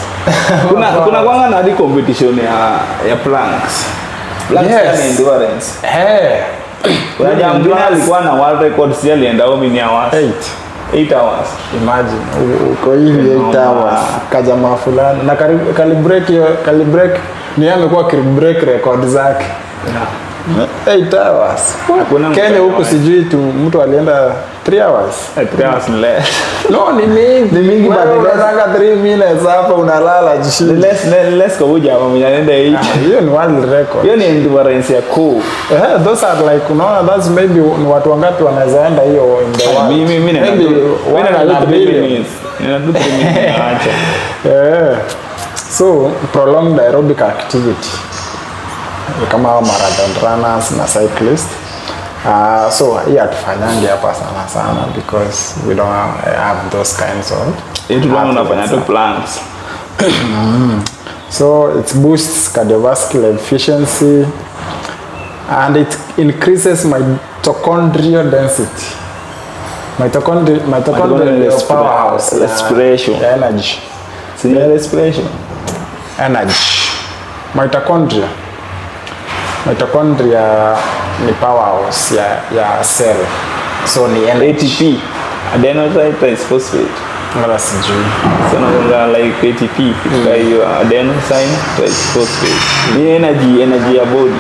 Kuna kwanga na hadi competition ya planks. Planks ni endurance. Kuna jamaa alikuwa na world record sio alienda how many hours? 8 hours. Imagine uko hivi 8 hours kajamaa fulani na break ni amekuwa break record zake. 8 hours. Kenya huko sijui tu mtu alienda 3 hours. 3 hours less. No, ni mingi badala 3 minutes hapa unalala chini. Less kwa uja hapo mnaenda 8. Hiyo ni world record. Hiyo ni endurance ya cool. Those are like that's maybe ni watu wangapi wanaweza enda hiyo in the world. Mimi na 3 minutes. Nina 3 minutes acha. So prolonged aerobic activity. Kama marathon runners na cyclists. So hii hatufanyangi hapa sana because we don't have those kinds of. Unafanya tu planks. So it boosts cardiovascular efficiency and it increases mitochondrial density. Mitochondrial is powerhouse. Respiration. Energy. Respiration. Energy. Mitochondria ni powerhouse ya cell. So ni ATP, adenosine triphosphate. Ngala sijui. So na like ATP, kwa hiyo adenosine triphosphate. Ni energy ya body.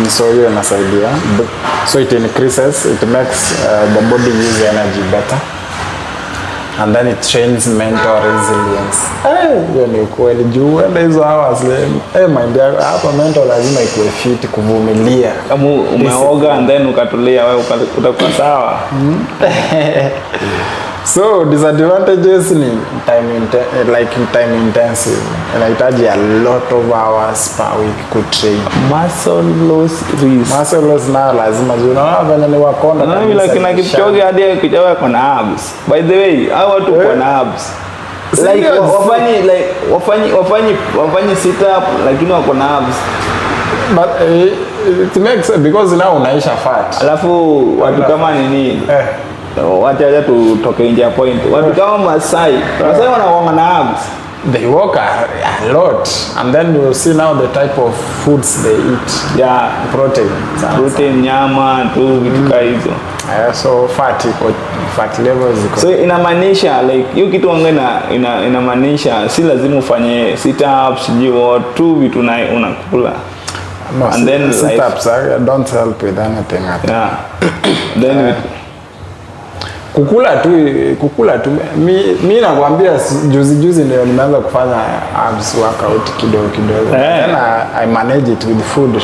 So hiyo inasaidia. So it increases, it makes the body use energy better. And then it trains mental resilience. Hiyo ni kweli juu enda hizo hours mind yako hapa mental lazima ikuwe fit kuvumilia. Kama umeoga and then ukatulia wewe utakuwa sawa. So disadvantages ni time intensive. Inahitaji a lot of hours per week kutrain. Muscle loss risk. Muscle loss na lazima unaona venye ni wakonda. Na mimi lakini Kipchoge hadi kijawa kuna abs. By the way, hao watu kuna abs. Like wafanyi sit up lakini wako na abs. But it makes sense because now unaisha fat. Alafu watu kama nini? Wacha tutoke nje ya point. Watu kama Masai wanakuwa na abs. They work a lot, and then you will see now the type of foods they eat. Yeah, protein, nyama, tu vitu kama hizo. So fat levels. So inamaanisha like hiyo kitu inamaanisha si lazima ufanye sit ups, tu vitu unakula. No, and then sit ups don't help with anything. Yeah. Then kukula tu mimi nakwambia juzi ndio nimeanza kufanya abs workout kidogo. Then I manage it with food,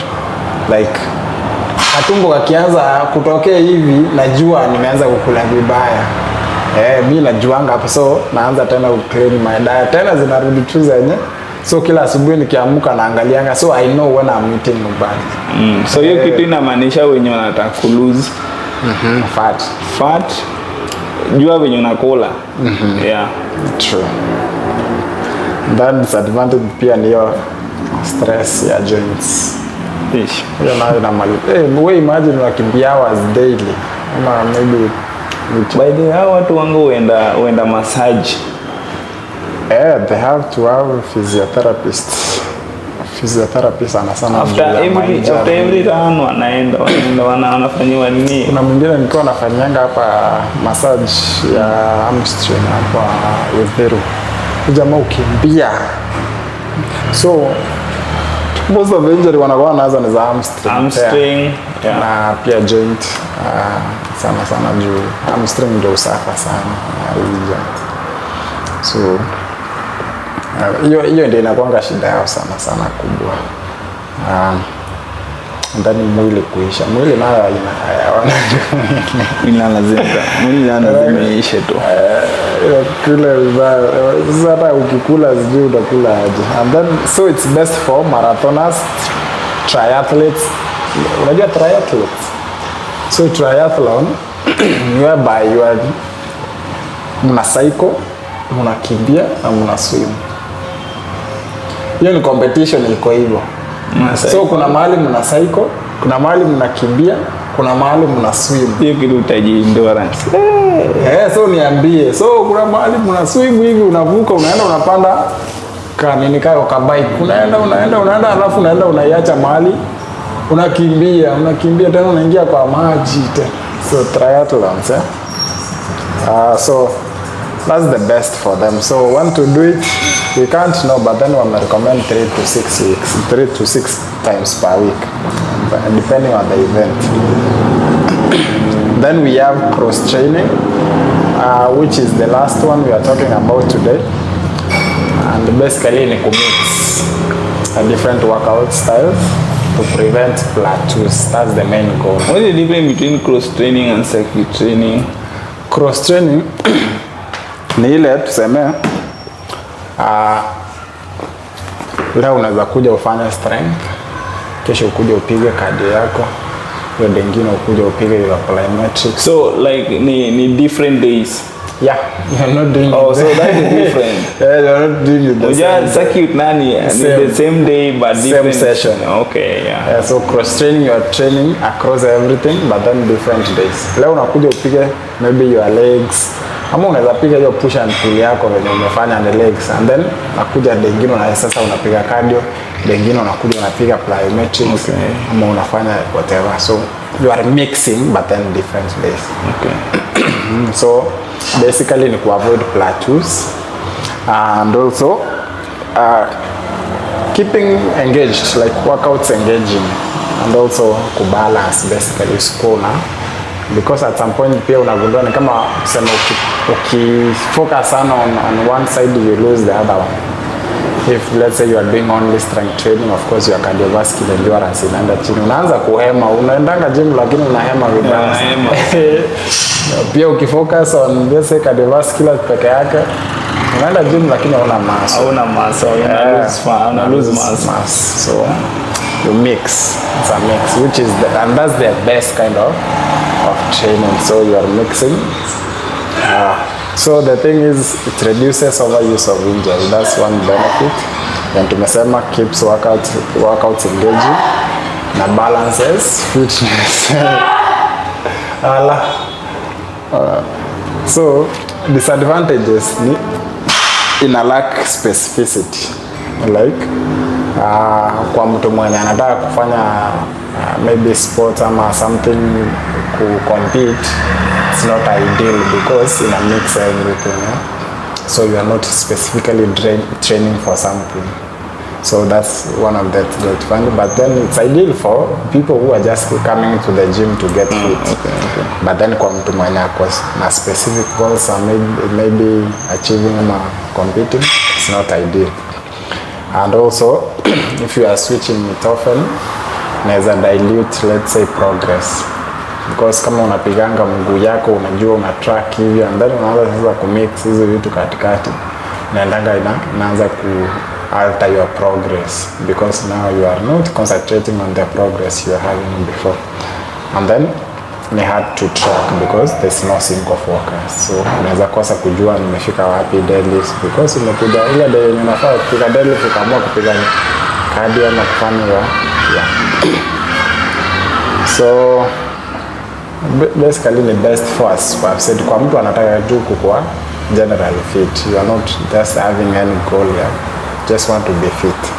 like katumbo kakianza kutokea hivi najua nimeanza kukula vibaya. Mimi najuanga hapo, so naanza tena ku clean my diet, tena zinarudi tu zenye. So kila asubuhi nikiamka naangalianga, so I know when I'm eating bad. So hiyo kitu inamaanisha wenye wanataka ku lose fat jua venye unakula. Yeah, true. That disadvantage pia ni hiyo stress ya joints. Hiyo nayo inamali. We imagine wakimbia hours daily. Ama maybe by the way watu wangu huenda massage. They have to have physiotherapist sana after every run wanaenda wanafanyiwa nini. Kuna mwingine nilikuwa nafanyanga hapa massage ya hamstring hapa Wetheru. Jamaa ukimbia, so most of the injury wanakuwa nazo ni za hamstring. Yeah. Na pia joint sana juu hamstring ndio usafa sana joint. So hiyo ndio inakuanga shida yao sana kubwa. Ndani mwili kuisha. Mwili nayo lazima iishe tu. Kula vibaya. Sasa ukikula sijui utakula aje. And then so it's best for marathoners, triathletes. Unajua triathletes? So triathlon whereby you are mna cycle, mnakimbia na mna swim. Hiyo ni competition iko hivyo. So kuna mahali mna cycle, kuna mahali mnakimbia, kuna mahali mna swim. Hiyo kitu utaji endurance. So niambie. So kuna mahali mna swim hivi, unavuka, unaenda unapanda kanini kayo kabike. Unaenda alafu unaenda unaiacha mahali. Unakimbia tena unaingia kwa maji tena. So triathlons, so that's the best for them. So want to do it, we can't know, but then we recommend 3 to 6 times per week, depending on the event. Then we have cross training, which is the last one we are talking about today. And basically ni mix different workout styles to prevent plateaus. That's the main goal. What is the difference between cross training and circuit training? Cross training ni ile tuseme leo unaweza kuja ufanye strength, kesho ukuje upige cardio yako, hiyo dengine ukuje upige your plyometrics. So like ni different days. Yeah, you're not doing so that is different. You're not doing it the same. Circuit the same day but different same session. Okay, yeah. So cross training, you are training across everything but then different days. Leo unakuja upige maybe your legs, ama unaweza piga hiyo push and pull yako venye umefanya the legs, and then nakuja dengine na sasa unapiga cardio, dengine unakuja unapiga plyometrics, ama unafanya whatever. So you are mixing but then different days. Okay. So basically ni to avoid plateaus and also keeping engaged, like workouts engaging, and also to balance basically skona, because at some point pia unagundua ni kama kusema ukifocus sana on one side you lose the other one. If let's say you are doing only strength training, of course your cardiovascular endurance inaenda chini, unaanza kuhema, unaendanga gym lakini unahema vibaya. Pia ukifocus on let's say cardiovascular peke yake, unaenda gym lakini hauna mass. Hauna mass, una lose mass. So you mix. It's a mix, which is and that's the best kind of training. So you are mixing. So the thing is, it reduces overuse of injury. That's one benefit. And tumesema keeps workouts engaging na balances fitness. So disadvantages in a lack specificity, like kwa mtu mwenye anataka kufanya maybe sport ama something to compete, it's not ideal because in a mix everything. So you are not specifically training for something. So that's one of that fun. But then it's ideal for people who are just coming to the gym to get fit. Okay. But then kwa mtu mwenye na specific goals and maybe achieving or competing, it's not ideal. And also, if you are switching it often, naweza dilute, let's say, progress. Because kama unapiganga mguu yako, unajua una track hivi, and then unaanza sasa kumix hizo vitu katikati, inaanza ku alter your progress, because now you are not concentrating on the progress you are having before, and then ni hard to track because there's no sync of workers. So unaweza kosa kujua nimefika wapi deadlift, because umekuja ile day yenye unafaa kupiga deadlift ukaamua kupiga cardio ama kufanya So basically the best for us, I've said, kwa mtu anataka tu kukua general fit. You are not just having any goal here. Just want to be fit.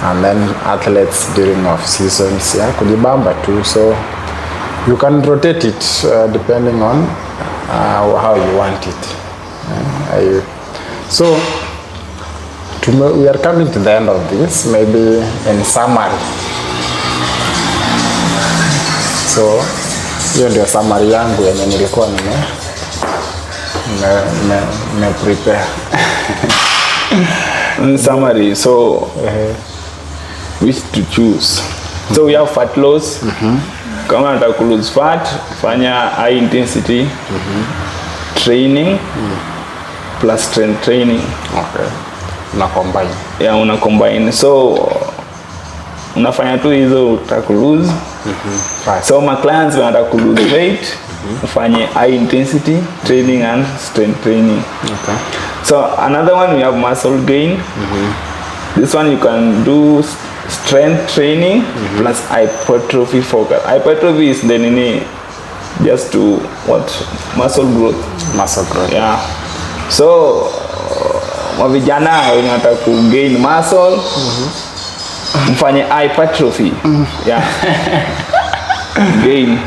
And then athletes during off seasons, kujibamba too. So you can rotate it depending on how you want it. So we are coming to the end of this, maybe in summary. So hiyo ndio summary yangu yenye nilikuwa nime prepare. Summary, so which to choose. So we have fat loss. Kama unataka ku lose fat, fanya high intensity training plus strength training. Okay. Una combine. Yeah, una combine. So unafanya tu hizo utaka ku lose. So my clients wanataka ku lose weight, ufanye high intensity training and strength training. Okay. So another one, we have muscle gain. This one you can do strength training plus hypertrophy focus. Hypertrophy is the just to muscle growth. Muscle growth. Yeah. So mavijana wenye wanataka ku gain muscle, mfanye hypertrophy. Yeah. Gain.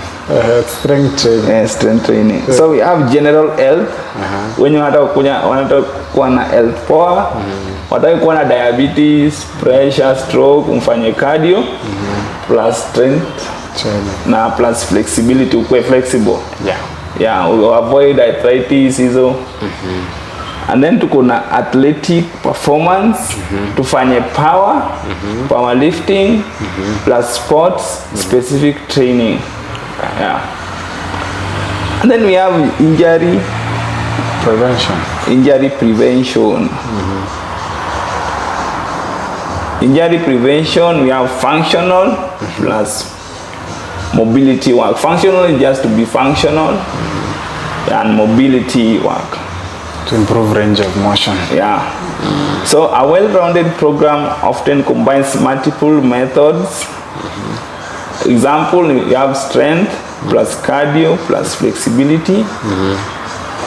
Strength training. Strength training. So we have general health. When you wanataka kuwa na health power, wanataka kuwa na diabetes, pressure, stroke, mfanye cardio plus strength training na plus flexibility, ukue flexible. Yeah, we avoid arthritis hizo. And then tuko na athletic performance, tufanye powerlifting plus sports specific training. Yeah. And then we have injury prevention. Injury prevention, we have functional plus mobility work. Functional is just to be functional, and mobility work to improve range of motion. Yeah. So a well-rounded program often combines multiple methods. Example, you have strength plus cardio plus flexibility,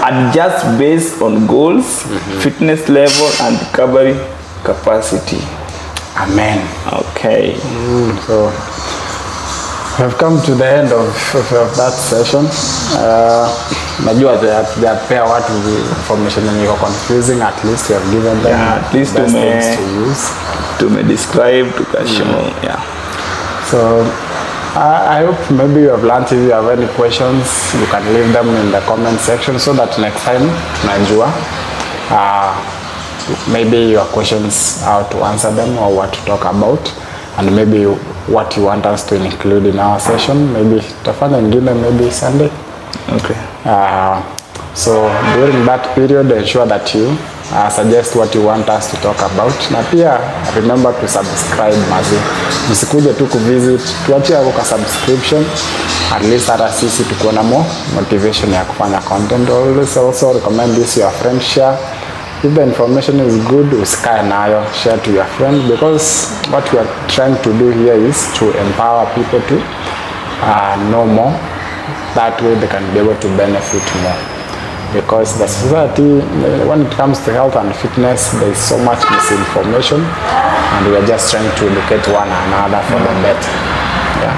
adjust based on goals, fitness level and recovery capacity. Amen. Okay. So we have come to the end of that session. Najua they watu information yenye iko confusing, at least you have given them. Yeah, at least to me describe to show. Yeah. So I hope maybe you have learned. If you have any questions, you can leave them in the comment section so that next time tunajua maybe your questions, how to answer them or what to talk about, and maybe what you want us to include in our session. Maybe tutafanya ingine maybe Sunday. Okay. So during that period, ensure that you suggest what you want us to talk about, na pia remember to subscribe mazi. Msikuje tu kuvisit, tuachie hapo kwa subscription, at least hata sisi tuko na more motivation ya kufanya content. Always also recommend this to your friends, share. If the information is good, usikae nayo, share to your friend, because what we are trying to do here is to empower people to know more. That way they can be able to benefit more. Because the society, when it comes to health and fitness, there is so much misinformation, and we are just trying to educate one another for the better. Yeah.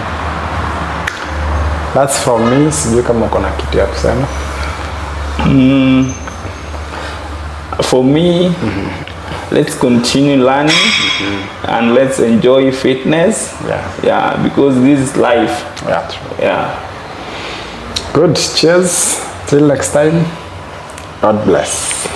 That's for me. Sijui kama uko na kitu ya kusema. For me, let's continue learning and let's enjoy fitness. Yeah, because this is life. Yeah, true. Yeah. Good. Cheers. Till next time. God bless.